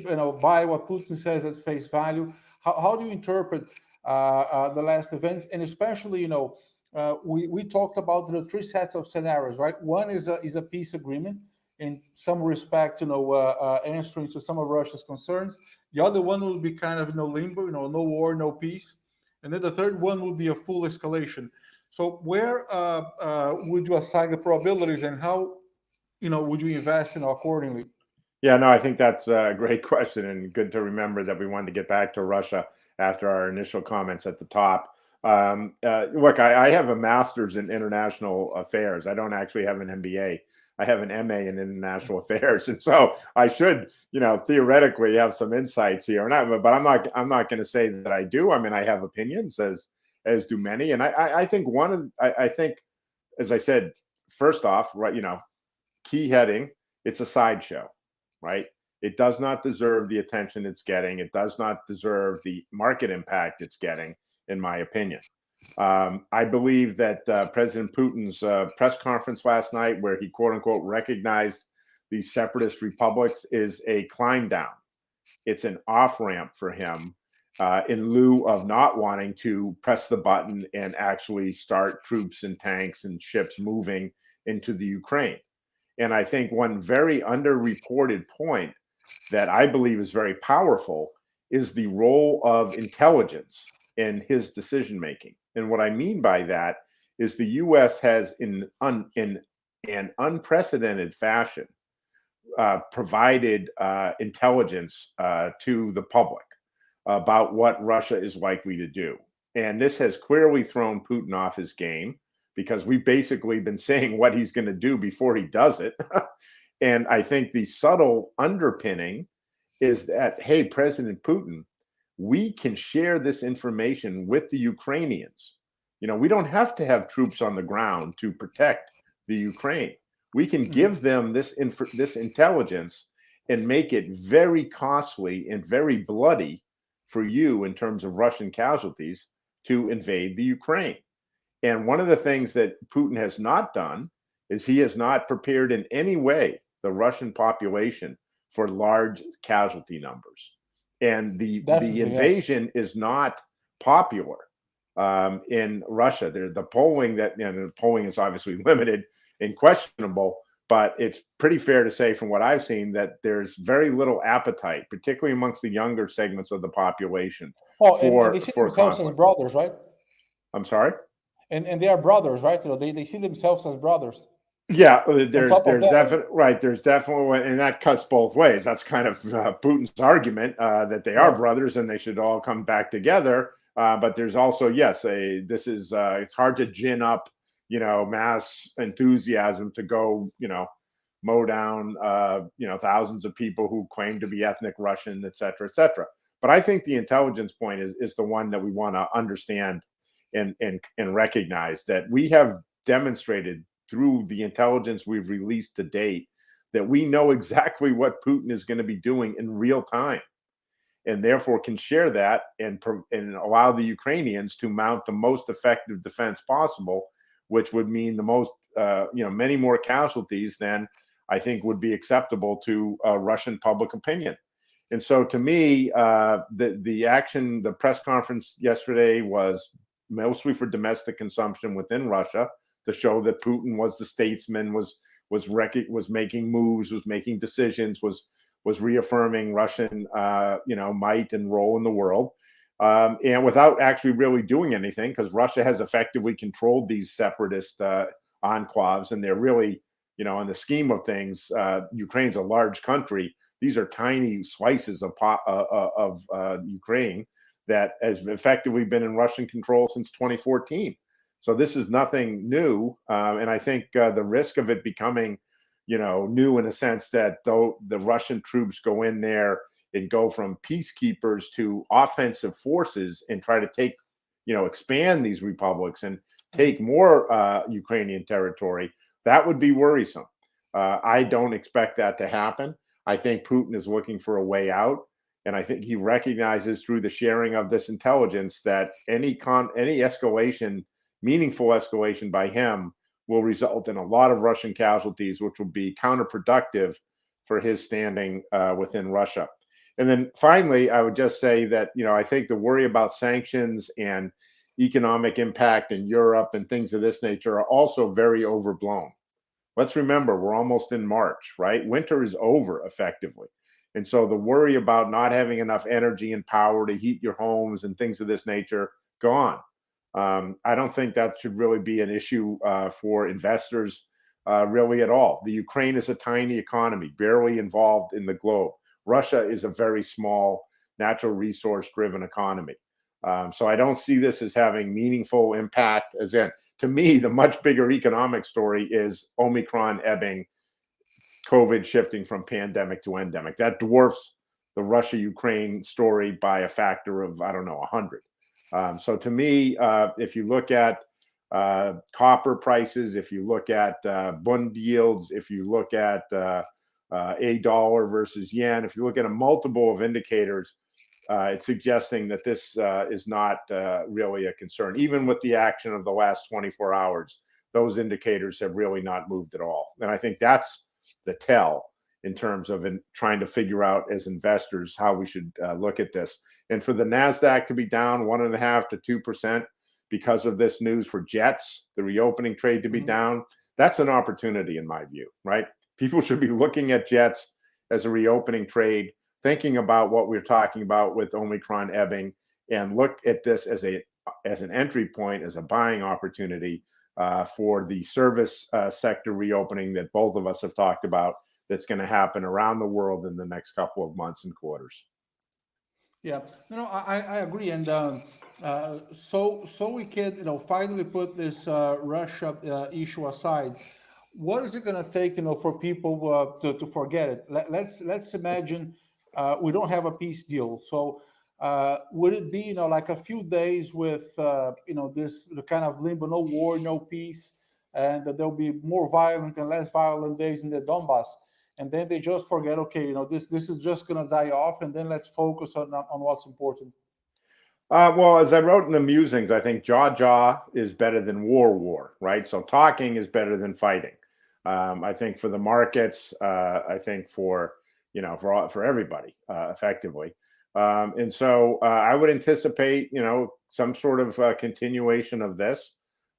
buy what Putin says at face value? How do you interpret the last events, and especially we talked about the 3 sets of scenarios, right? One is a peace agreement in some respect, answering to some of Russia's concerns. The other one will be kind of limbo, no war, no peace, and then the third one will be a full escalation. So where would you assign the probabilities, and how would you invest accordingly? Yeah, no, I think that's a great question, and good to remember that we wanted to get back to Russia after our initial comments at the top. Look, I have a master's in international affairs. I don't actually have an MBA. I have an MA in international affairs, and so I should, theoretically have some insights here. But I'm not going to say that I do. I mean, I have opinions, as do many, and I think I think, as I said, first off, right, key heading, it's a sideshow, right? It does not deserve the attention it's getting. It does not deserve the market impact it's getting, in my opinion. I believe that President Putin's press conference last night, where he quote unquote recognized these separatist republics, is a climb down. It's an off ramp for him, in lieu of not wanting to press the button and actually start troops and tanks and ships moving into the Ukraine. And I think one very underreported point that I believe is very powerful is the role of intelligence in his decision making. And what I mean by that is the U.S. has, in an unprecedented fashion, provided intelligence to the public about what Russia is likely to do. And this has clearly thrown Putin off his game, because we've basically been saying what he's going to do before he does it. And I think the subtle underpinning is that, hey, President Putin, we can share this information with the Ukrainians. We don't have to have troops on the ground to protect the Ukraine. We can give them this intelligence and make it very costly and very bloody for you in terms of Russian casualties to invade the Ukraine. And one of the things that Putin has not done is he has not prepared in any way the Russian population for large casualty numbers. And the invasion is not popular in Russia. The polling the polling is obviously limited and questionable, but it's pretty fair to say, from what I've seen, that there's very little appetite, particularly amongst the younger segments of the population, And they see themselves as brothers, right? I'm sorry? And they are brothers, right? They see themselves as brothers. Yeah, there's definitely right. There's definitely, and that cuts both ways. That's kind of Putin's argument, that they are brothers and they should all come back together. But there's also, yes, it's hard to gin up, mass enthusiasm to go, mow down, thousands of people who claim to be ethnic Russian, et cetera, et cetera. But I think the intelligence point is the one that we want to understand and recognize, that we have demonstrated through the intelligence we've released to date that we know exactly what Putin is going to be doing in real time, and therefore can share that and allow the Ukrainians to mount the most effective defense possible, which would mean the most, many more casualties than I think would be acceptable to Russian public opinion. And so, to me, the press conference yesterday was mostly for domestic consumption within Russia, to show that Putin was the statesman, was making moves, was making decisions, was reaffirming Russian, might and role in the world, and without actually really doing anything, because Russia has effectively controlled these separatist enclaves, and they're really, in the scheme of things, Ukraine's a large country. These are tiny slices of Ukraine that has effectively been in Russian control since 2014. So this is nothing new, and I think the risk of it becoming, new in a sense that though the Russian troops go in there and go from peacekeepers to offensive forces and try to take, expand these republics and take more Ukrainian territory, that would be worrisome. I don't expect that to happen. I think Putin is looking for a way out, and I think he recognizes through the sharing of this intelligence that any escalation, meaningful escalation by him, will result in a lot of Russian casualties, which will be counterproductive for his standing within Russia. And then finally, I would just say that, I think the worry about sanctions and economic impact in Europe and things of this nature are also very overblown. Let's remember, we're almost in March, right? Winter is over effectively. And so the worry about not having enough energy and power to heat your homes and things of this nature, gone. I don't think that should really be an issue for investors really at all. The Ukraine is a tiny economy, barely involved in the globe. Russia is a very small, natural resource driven economy. So I don't see this as having meaningful impact. As in, to me, the much bigger economic story is Omicron ebbing, COVID shifting from pandemic to endemic. That dwarfs the Russia-Ukraine story by a factor of, I don't know, 100. So to me, if you look at copper prices, if you look at bund yields, if you look at a dollar versus yen, if you look at a multiple of indicators, it's suggesting that this is not really a concern. Even with the action of the last 24 hours, those indicators have really not moved at all. And I think that's the tell in terms of trying to figure out as investors how we should look at this. And for the NASDAQ to be down 1.5% to 2% because of this news, for jets, the reopening trade to be down, that's an opportunity in my view, right? People should be looking at jets as a reopening trade, thinking about what we're talking about with Omicron ebbing, and look at this as an entry point, as a buying opportunity for the service sector reopening that both of us have talked about, that's going to happen around the world in the next couple of months and quarters. Yeah, I agree, and so we can finally put this Russia issue aside. What is it going to take for people to forget it? Let's imagine we don't have a peace deal. So would it be like a few days with this kind of limbo, no war, no peace, and that there'll be more violent and less violent days in the Donbass? And then they just forget, okay, this is just going to die off, and then let's focus on what's important. Well, as I wrote in the musings, I think jaw is better than war, right? So talking is better than fighting. I think for the markets, I think for for everybody, effectively. And so I would anticipate some sort of continuation of this.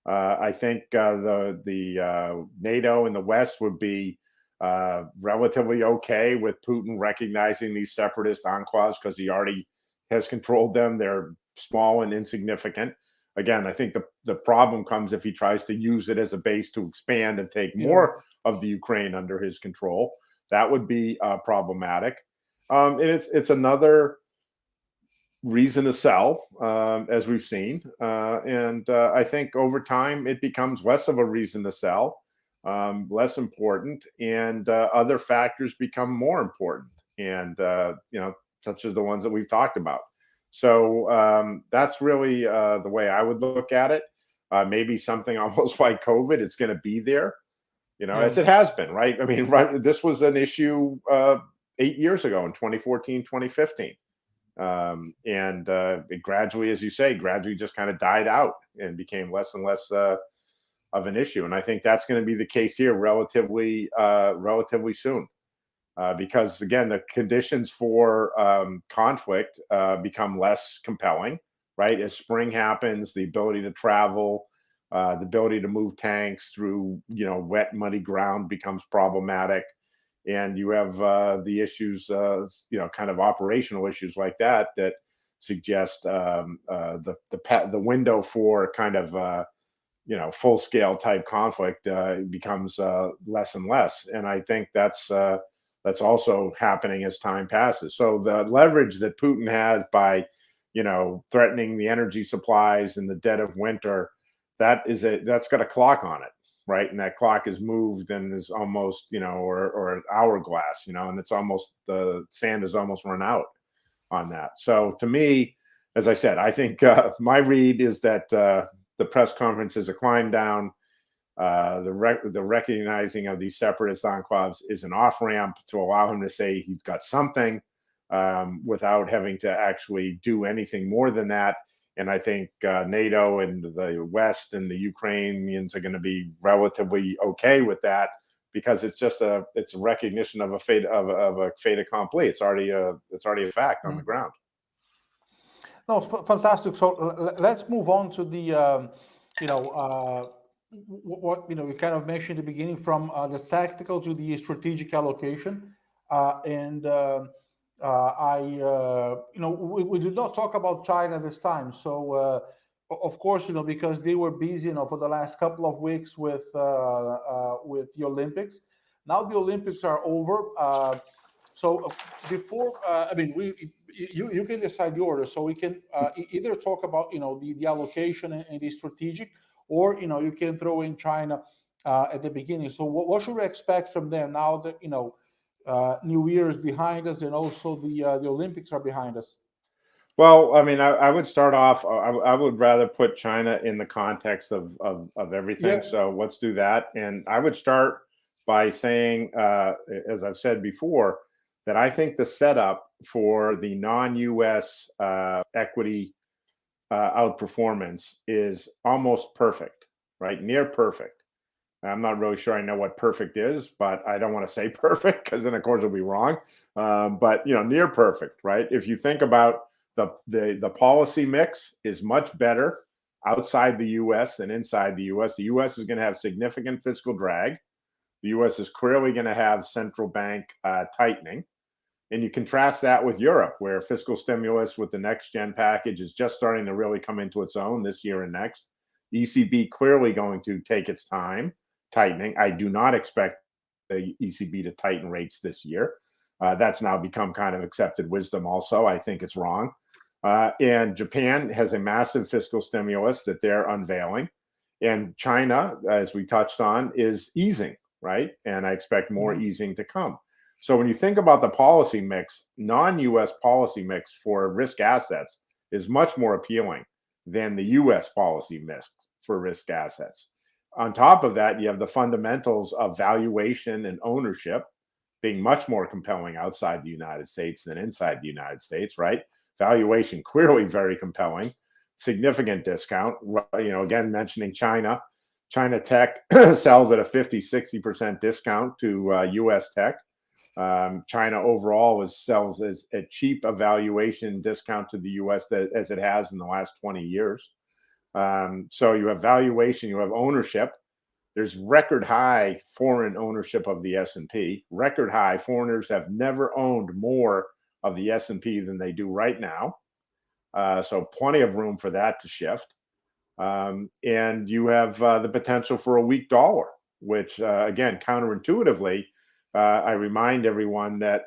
I think the NATO and the West would be relatively okay with Putin recognizing these separatist enclaves because he already has controlled them. They're small and insignificant. Again, I think the problem comes if he tries to use it as a base to expand and take more of the Ukraine under his control. That would be problematic. And it's another reason to sell, as we've seen. And I think over time it becomes less of a reason to sell, less important, and other factors become more important, and such as the ones that we've talked about. So that's really the way I would look at it. Maybe something almost like COVID, it's going to be there, as it has been, right? I mean, this was an issue 8 years ago in 2014, 2015. And it gradually, as you say, just kind of died out and became less and less of an issue. And I think that's going to be the case here relatively soon. Because again, the conditions for conflict become less compelling, right? As spring happens, the ability to travel, the ability to move tanks through, wet, muddy ground becomes problematic, and you have the issues, kind of operational issues like that suggest the window for kind of full scale type conflict becomes less and less, and I think that's also happening as time passes. So the leverage that Putin has by, threatening the energy supplies in the dead of winter, that's got a clock on it, right? And that clock is moved and is almost, or an hourglass, and it's almost, the sand is almost run out on that. So to me, as I said, I think my read is that the press conference is a climb down. The recognizing of these separatist enclaves is an off-ramp to allow him to say he's got something without having to actually do anything more than that. And I think NATO and the West and the Ukrainians are going to be relatively okay with that, because it's a recognition of a fait accompli. It's already a fact on the ground. No, it's fantastic. So let's move on to the what we kind of mentioned at the beginning, from the tactical to the strategic allocation, and we did not talk about China this time. So Of course, because they were busy, for the last couple of weeks with the Olympics. Now the Olympics are over. So before, I mean, you can decide the order. So we can either talk about the allocation and the strategic, or you can throw in China at the beginning. So what should we expect from them now that New Year is behind us and also the Olympics are behind us? Well, I mean, I would start off. I would rather put China in the context of everything. Yeah, So let's do that. And I would start by saying, as I've said before, that I think the setup for the non-U.S. Equity outperformance is almost perfect, right? Near perfect. I'm not really sure I know what perfect is, but I don't want to say perfect because then, of course, it'll be wrong. But near perfect, right? If you think about the policy mix is much better outside the U.S. than inside the U.S. The U.S. is going to have significant fiscal drag. The U.S. is clearly going to have central bank tightening. And you contrast that with Europe, where fiscal stimulus with the next gen package is just starting to really come into its own this year and next. ECB clearly going to take its time tightening. I do not expect the ECB to tighten rates this year. That's now become kind of accepted wisdom also. I think it's wrong. And Japan has a massive fiscal stimulus that they're unveiling. And China, as we touched on, is easing, right? And I expect more easing to come. So when you think about the policy mix, non-U.S. policy mix for risk assets is much more appealing than the U.S. policy mix for risk assets. On top of that, you have the fundamentals of valuation and ownership being much more compelling outside the United States than inside the United States, right? Valuation clearly very compelling, significant discount. Again, mentioning China. China tech sells at a 50-60% discount to U.S. tech. China overall sells as a cheap valuation discount to the U.S. as it has in the last 20 years. So you have valuation, you have ownership. There's record high foreign ownership of the S&P. Record high. Foreigners have never owned more of the S&P than they do right now. So plenty of room for that to shift. And you have the potential for a weak dollar, which, again, counterintuitively, I remind everyone that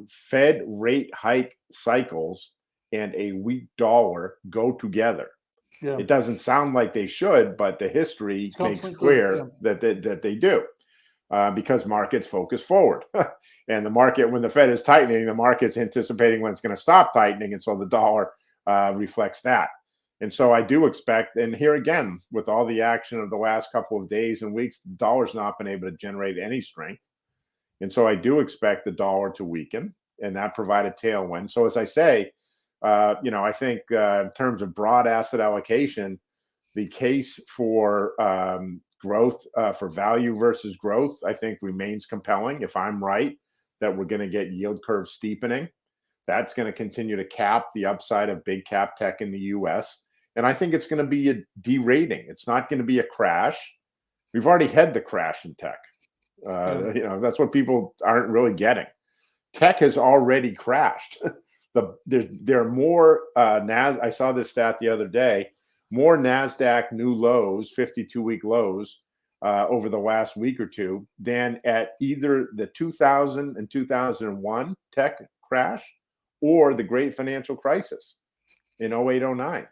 Fed rate hike cycles and a weak dollar go together. yeah, It doesn't sound like they should, but the history it's makes completely true. Yeah. clear that they do, because markets focus forward. And the market, when the Fed is tightening, the market's anticipating when it's going to stop tightening. And so the dollar reflects that. And so I do expect, and here again, with all the action of the last couple of days and weeks, the dollar's not been able to generate any strength. And so I do expect the dollar to weaken and that provide a tailwind. So as I say, I think in terms of broad asset allocation, the case for growth, for value versus growth, I think remains compelling. If I'm right that we're going to get yield curve steepening, that's going to continue to cap the upside of big cap tech in the U.S. And I think it's going to be a derating. It's not going to be a crash. We've already had the crash in tech. That's what people aren't really getting. Tech has already crashed. There are more I saw this stat the other day, more NASDAQ new lows, 52-week lows over the last week or two than at either the 2000 and 2001 tech crash or the great financial crisis in 0809.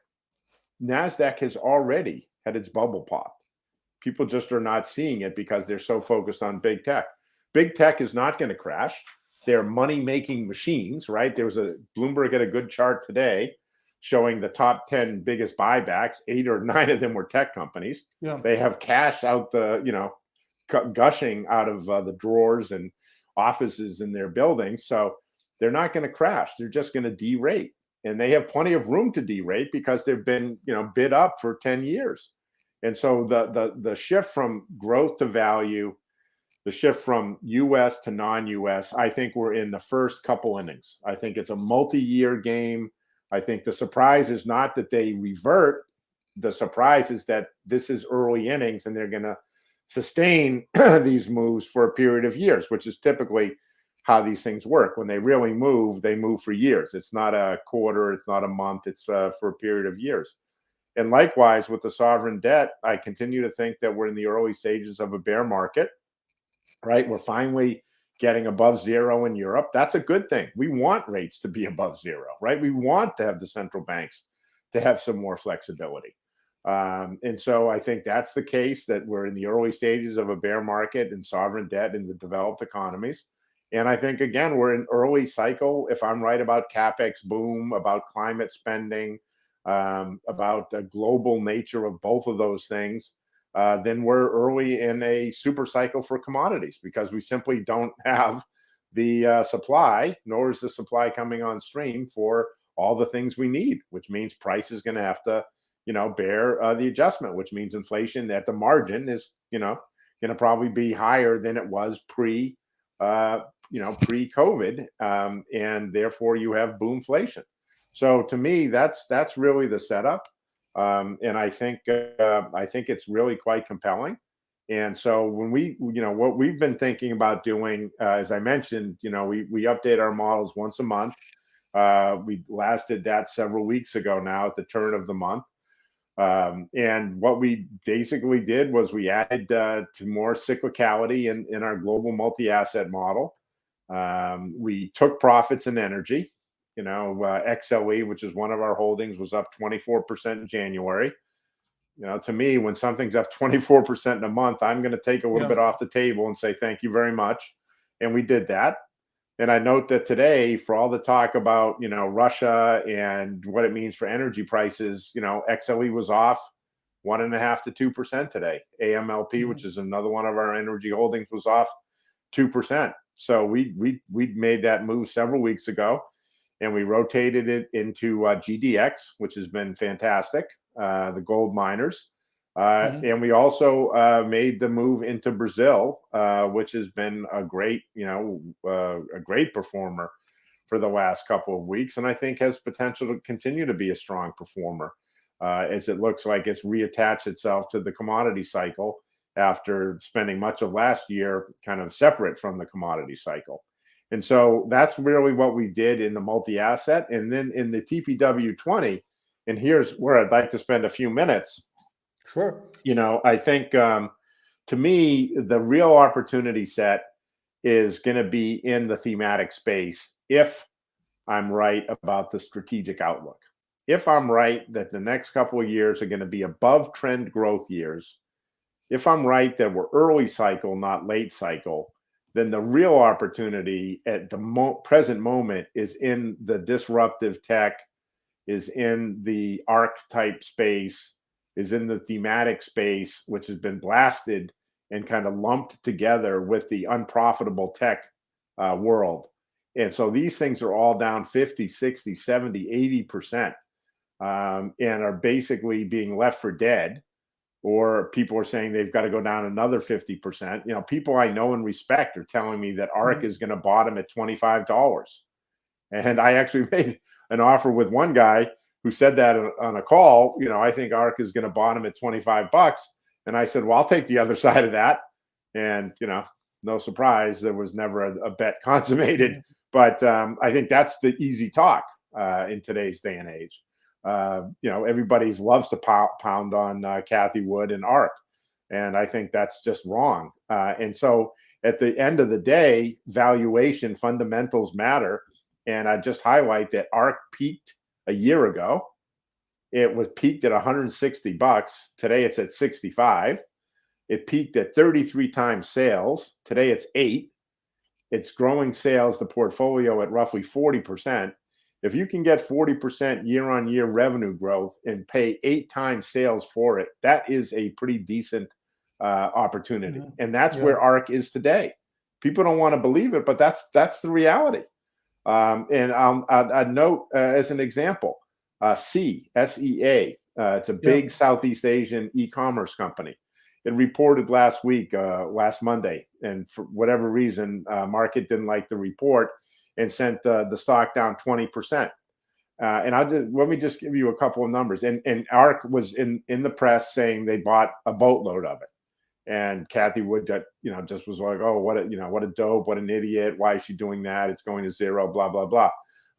NASDAQ has already had its bubble popped. People just are not seeing it because they're so focused on big tech. Big tech is not going to crash. They're money-making machines, right? There was Bloomberg had a good chart today showing the top 10 biggest buybacks. 8 or 9 of them were tech companies. Yeah. They have cash out gushing out of the drawers and offices in their buildings. So they're not going to crash. They're just going to derate. And they have plenty of room to derate because they've been, bid up for 10 years. And so the shift from growth to value, the shift from U.S. to non-U.S., I think we're in the first couple innings. I think it's a multi-year game. I think the surprise is not that they revert. The surprise is that this is early innings and they're going to sustain these moves for a period of years, which is typically how these things work. When they really move, they move for years. It's not a quarter. It's not a month. It's for a period of years. And likewise with the sovereign debt, I continue to think that we're in the early stages of a bear market, right? We're finally getting above zero in Europe. That's a good thing. We want rates to be above zero, right? We want to have the central banks to have some more flexibility. And so I think that's the case, that we're in the early stages of a bear market in sovereign debt in the developed economies. And I think, again, we're in early cycle. If I'm right about CapEx boom, about climate spending, about the global nature of both of those things, then we're early in a super cycle for commodities, because we simply don't have the supply, nor is the supply coming on stream for all the things we need, which means price is going to have to, bear the adjustment, which means inflation at the margin is, going to probably be higher than it was pre-COVID, and therefore you have boomflation. So to me, that's really the setup, and I think it's really quite compelling. And so when what we've been thinking about doing, as I mentioned, we update our models once a month. We last did that several weeks ago now at the turn of the month. And what we basically did was we added to more cyclicality in our global multi-asset model. We took profits in energy. XLE, which is one of our holdings, was up 24% in January. To me, when something's up 24% in a month, I'm going to take a little bit off the table and say, thank you very much. And we did that. And I note that today, for all the talk about, Russia and what it means for energy prices, XLE was off 1.5% to 2% today. AMLP, which is another one of our energy holdings, was off 2%. So we made that move several weeks ago, and we rotated it into GDX, which has been fantastic, the gold miners. And we also made the move into Brazil, which has been a great performer for the last couple of weeks, and I think has potential to continue to be a strong performer, as it looks like it's reattached itself to the commodity cycle after spending much of last year kind of separate from the commodity cycle. And so that's really what we did in the multi-asset. And then in the TPW 20, and here's where I'd like to spend a few minutes. Sure. I think to me, the real opportunity set is going to be in the thematic space if I'm right about the strategic outlook. If I'm right that the next couple of years are going to be above trend growth years, if I'm right that we're early cycle, not late cycle, then the real opportunity at the present moment is in the disruptive tech, is in the ARC type space, is in the thematic space, which has been blasted and kind of lumped together with the unprofitable tech world. And so these things are all down 50, 60, 70, 80%, and are basically being left for dead. Or people are saying they've got to go down another 50%. People I know and respect are telling me that ARC is going to bottom at $25. And I actually made an offer with one guy who said that on a call. I think ARC is going to bottom at $25. And I said, well, I'll take the other side of that. And, no surprise, there was never a bet consummated. But I think that's the easy talk in today's day and age. Everybody loves to pound on Cathie Wood and ARC. And I think that's just wrong. And so at the end of the day, valuation fundamentals matter. And I just highlight that ARC peaked a year ago. It was peaked at $160. Today it's at 65. It peaked at 33 times sales. Today it's 8. It's growing sales, the portfolio, at roughly 40%. If you can get 40% year-on-year revenue growth and pay 8 times sales for it, that is a pretty decent opportunity. And that's where ARC is today. People don't want to believe it, but that's the reality. And I'd note as an example, SEA. It's a big Southeast Asian e-commerce company. It reported last week, last Monday, and for whatever reason, market didn't like the report and sent the stock down 20%. And let me just give you a couple of numbers. And ARC was in the press saying they bought a boatload of it. And Cathie Wood, just was like, oh, what a dope, what an idiot. Why is she doing that? It's going to zero, blah, blah, blah.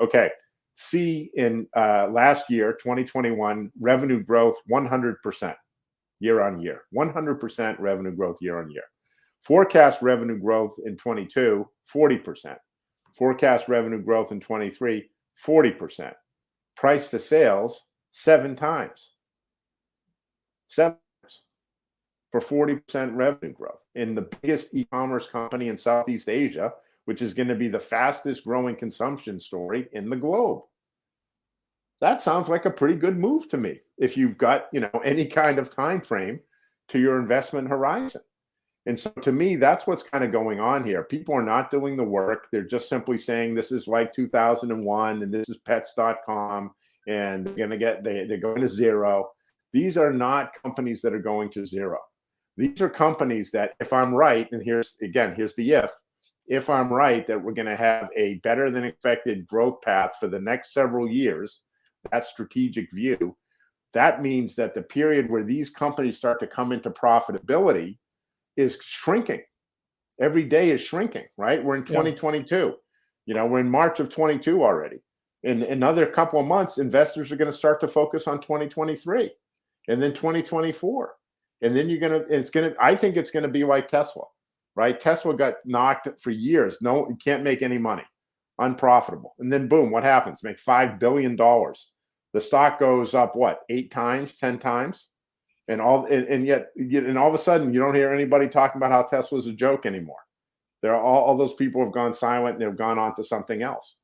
Okay. see in last year, 2021, revenue growth 100% year on year, 100% revenue growth year on year. Forecast revenue growth in 22, 40%. Forecast revenue growth in 23, 40%. Price to sales, 7 times. 7 times for 40% revenue growth in the biggest e-commerce company in Southeast Asia, which is going to be the fastest growing consumption story in the globe. That sounds like a pretty good move to me if you've got, any kind of time frame to your investment horizon. And so to me, that's what's kind of going on here. People are not doing the work. They're just simply saying this is like 2001 and this is pets.com and they're going to zero. These are not companies that are going to zero. These are companies that, if I'm right, and here's the if I'm right, that we're going to have a better than expected growth path for the next several years, that strategic view, that means that the period where these companies start to come into profitability is shrinking. Every day is shrinking, right? We're in 2022. We're in March of 22 already. In another couple of months, investors are going to start to focus on 2023 and then 2024. And then I think it's going to be like Tesla, right? Tesla got knocked for years. No, you can't make any money, unprofitable. And then boom, what happens? Make $5 billion. The stock goes up, 8 times, 10 times? And all of a sudden, you don't hear anybody talking about how Tesla's a joke anymore. All those people have gone silent and they've gone on to something else.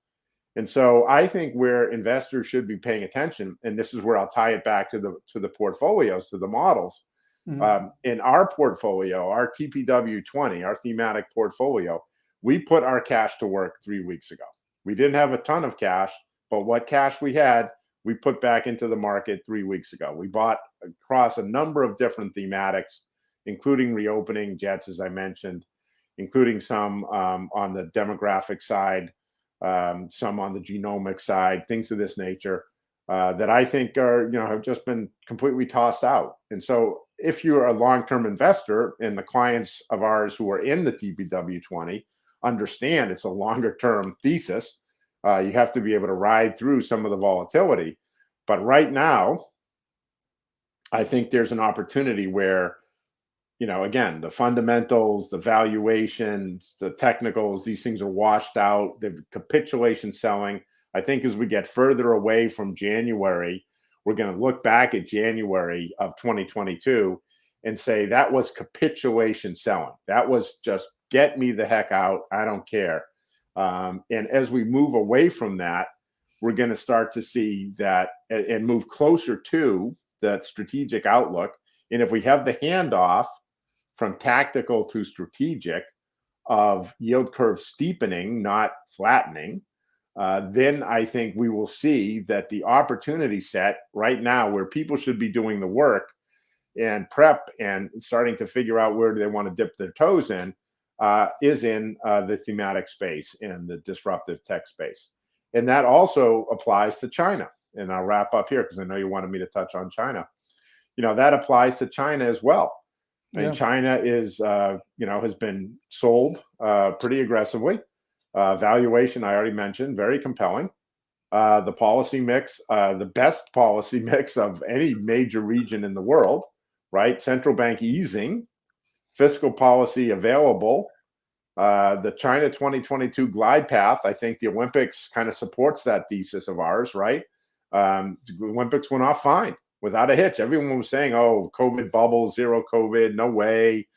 And so I think where investors should be paying attention, and this is where I'll tie it back to the portfolios, to the models. Mm-hmm. In our portfolio, our TPW20, our thematic portfolio, we put our cash to work 3 weeks ago. We didn't have a ton of cash, but what cash we had, we put back into the market 3 weeks ago. We bought across a number of different thematics, including reopening jets, as I mentioned, including some on the demographic side, some on the genomic side, things of this nature that I think are, have just been completely tossed out. And so if you're a long-term investor, and the clients of ours who are in the TPW20 understand it's a longer-term thesis, you have to be able to ride through some of the volatility. But right now, I think there's an opportunity where, again, the fundamentals, the valuations, the technicals, these things are washed out. The capitulation selling. I think as we get further away from January, we're going to look back at January of 2022 and say that was capitulation selling. That was just get me the heck out. I don't care. And as we move away from that, we're going to start to see that and move closer to that strategic outlook. And if we have the handoff from tactical to strategic of yield curve steepening, not flattening, then I think we will see that the opportunity set right now where people should be doing the work and prep and starting to figure out where do they want to dip their toes in, is in the thematic space and the disruptive tech space. And that also applies to China. And I'll wrap up here because I know you wanted me to touch on China. That applies to China as well. And China is, has been sold pretty aggressively. Valuation, I already mentioned, very compelling. The policy mix, the best policy mix of any major region in the world, right? Central bank easing, fiscal policy available. The China 2022 glide path, I think the Olympics kind of supports that thesis of ours, right? The Olympics went off fine without a hitch. Everyone was saying, oh, COVID bubble, zero COVID, no way.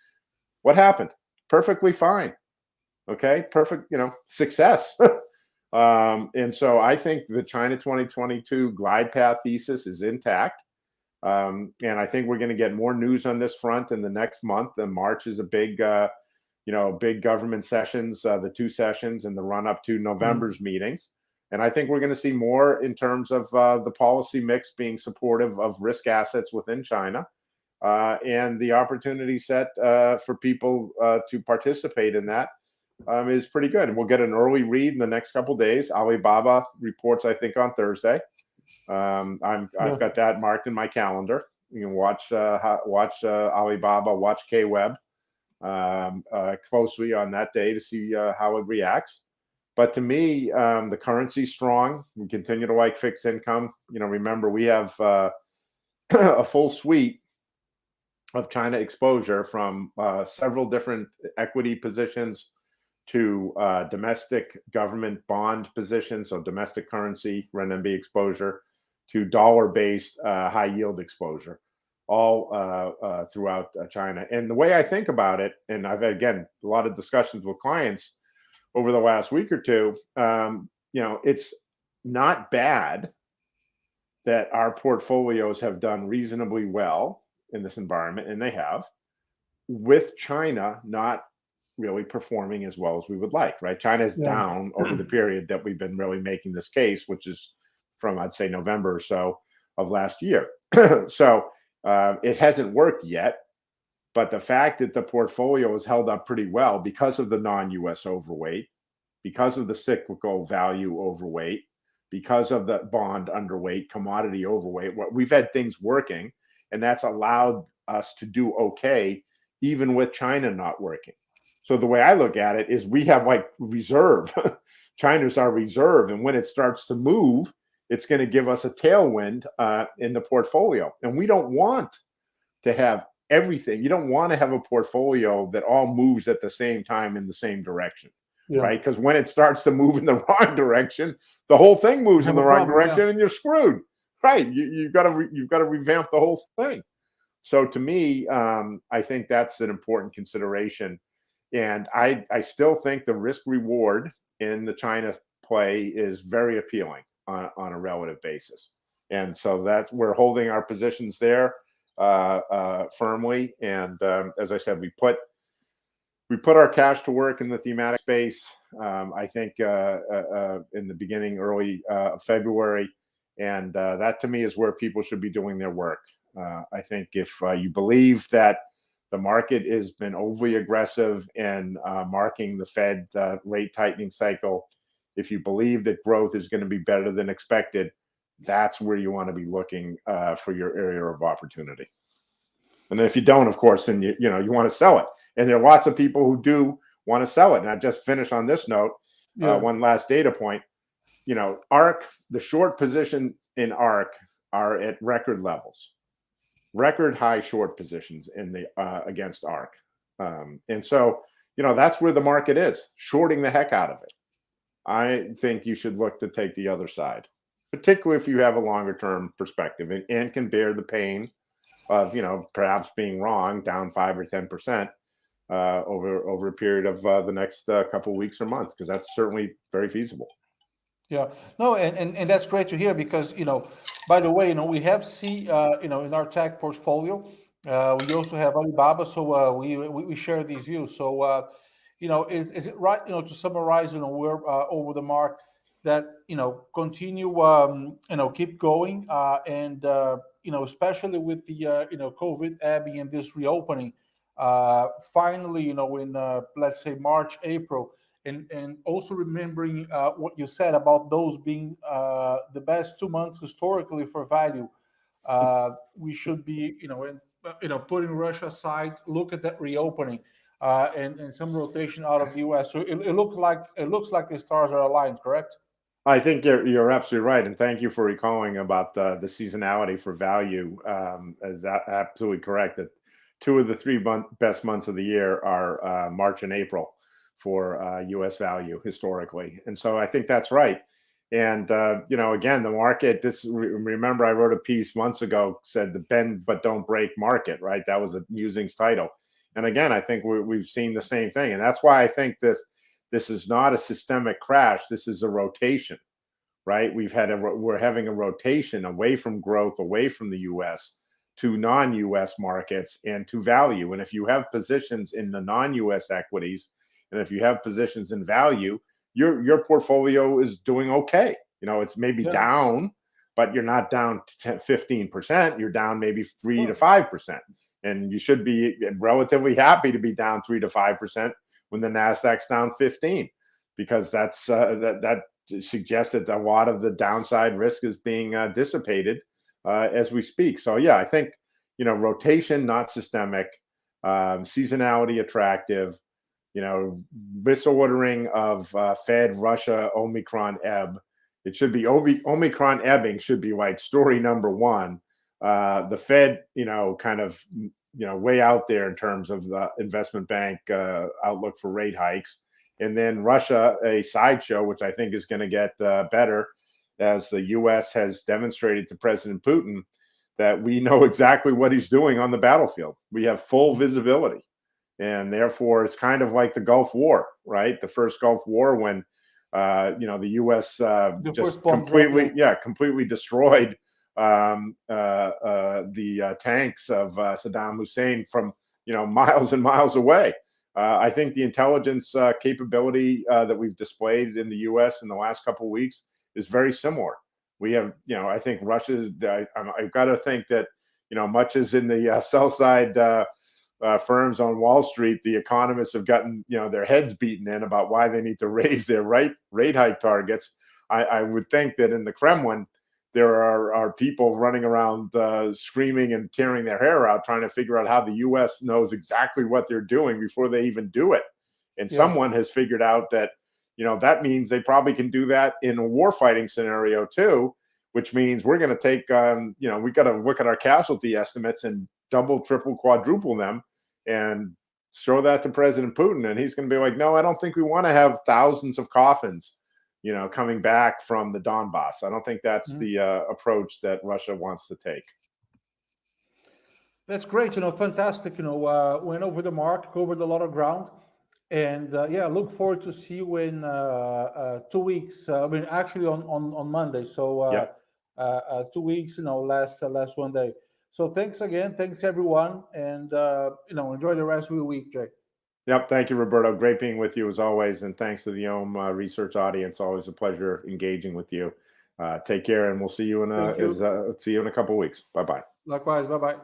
What happened? Perfectly fine. Okay, perfect, success. And so I think the China 2022 glide path thesis is intact. And I think we're going to get more news on this front in the next month. And March is a big, big government sessions, the 2 sessions and the run up to November's meetings. And I think we're going to see more in terms of the policy mix being supportive of risk assets within China and the opportunity set for people to participate in that is pretty good. And we'll get an early read in the next couple of days. Alibaba reports, I think, on Thursday. I've got that marked in my calendar. You can watch Alibaba, watch KWeb closely on that day to see how it reacts. But to me, the currency's strong. We continue to like fixed income. Remember, we have a full suite of China exposure from several different equity positions to domestic government bond positions, so domestic currency, renminbi exposure, to dollar-based high yield exposure, all throughout China. And the way I think about it, and I've had, again, a lot of discussions with clients over the last week or two, it's not bad that our portfolios have done reasonably well in this environment, and they have, with China not really performing as well as we would like, right? China's Yeah. down over the period that we've been really making this case, which is from, I'd say, November or so of last year. So it hasn't worked yet, but the fact that the portfolio has held up pretty well because of the non-US overweight, because of the cyclical value overweight, because of the bond underweight, commodity overweight, we've had things working, and that's allowed us to do okay, even with China not working. So the way I look at it is we have like reserve. China's our reserve. And when it starts to move, it's going to give us a tailwind in the portfolio. And we don't want to have everything. You don't want to have a portfolio that all moves at the same time in the same direction. Yeah. Right? Because when it starts to move in the wrong direction, the whole thing moves in the wrong direction, and you're screwed. Right? You've got to revamp the whole thing. So to me, I think that's an important consideration. And I still think the risk reward in the China play is very appealing on a relative basis. And so we're holding our positions there firmly. And as I said, we put our cash to work in the thematic space, I think in the beginning, early February. And that to me is where people should be doing their work. I think if you believe that the market has been overly aggressive in marking the Fed rate tightening cycle, if you believe that growth is going to be better than expected, that's where you want to be looking for your area of opportunity. And then if you don't, of course, then you want to sell it. And there are lots of people who do want to sell it. And I just finish on this note. One last data point. ARK, the short position in ARK are at record levels. Record high short positions in the against ARK. And so, that's where the market is, shorting the heck out of it. I think you should look to take the other side, particularly if you have a longer term perspective and can bear the pain of, perhaps being wrong, down 5 or 10% over a period of the next couple of weeks or months, because that's certainly very feasible. Yeah, no, and that's great to hear because, by the way, we have in our tech portfolio, we also have Alibaba, so we share these views. So, is it right, to summarize, we're over the mark, that, continue, keep going, and, especially with the, COVID ebbing and this reopening, finally, in, let's say March, April, and also remembering what you said about those being the best 2 months historically for value, we should be, putting Russia aside, look at that reopening and some rotation out of the U.S. So it looks like the stars are aligned, correct? I think you're absolutely right, and thank you for recalling about the seasonality for value. Is absolutely correct that 2 of the 3 best months of the year are March and April for U.S. value historically, and so I think that's right. And again, the market. Remember, I wrote a piece months ago, said the bend but don't break market. Right, that was a Musings title. And again, I think we've seen the same thing, and that's why I think this is not a systemic crash. This is a rotation, right? We're having a rotation away from growth, away from the U.S. to non-U.S. markets and to value. And if you have positions in the non-U.S. equities, and if you have positions in value, your portfolio is doing okay. It's maybe down, but you're not down 15%. You're down maybe 3 to 5%, and you should be relatively happy to be down 3 to 5% when the Nasdaq's down 15, because that's that suggests that a lot of the downside risk is being dissipated as we speak. So yeah, I think rotation, not systemic, seasonality attractive. this ordering of Fed Russia Omicron ebb. It should be Omicron ebbing should be like story number one. The Fed, kind of, way out there in terms of the investment bank outlook for rate hikes. And then Russia, a sideshow, which I think is going to get better as the U.S. has demonstrated to President Putin that we know exactly what he's doing on the battlefield. We have full visibility. And therefore, it's kind of like the Gulf War, right? The first Gulf War when, the U.S. Just completely destroyed the tanks of Saddam Hussein from, miles and miles away. I think the intelligence capability that we've displayed in the U.S. in the last couple of weeks is very similar. We have, I think Russia, I've got to think that, much as in the sell side firms on Wall Street, the economists have gotten, their heads beaten in about why they need to raise their rate hike targets. I would think that in the Kremlin, there are people running around screaming and tearing their hair out, trying to figure out how the U.S. knows exactly what they're doing before they even do it. And someone has figured out that, that means they probably can do that in a warfighting scenario too, which means we're going to take, we got to look at our casualty estimates and double, triple, quadruple them and show that to President Putin. And he's going to be like, no, I don't think we want to have thousands of coffins, coming back from the Donbass. I don't think that's the approach that Russia wants to take. That's great. Fantastic. Went over the mark, covered a lot of ground. And look forward to see you in 2 weeks. Actually on Monday. So 2 weeks, last one day. So thanks again. Thanks everyone. And, enjoy the rest of your week, Jay. Yep. Thank you, Roberto. Great being with you as always. And thanks to the OHM research audience. Always a pleasure engaging with you. Take care, and we'll see you in a couple of weeks. Bye-bye. Likewise. Bye-bye.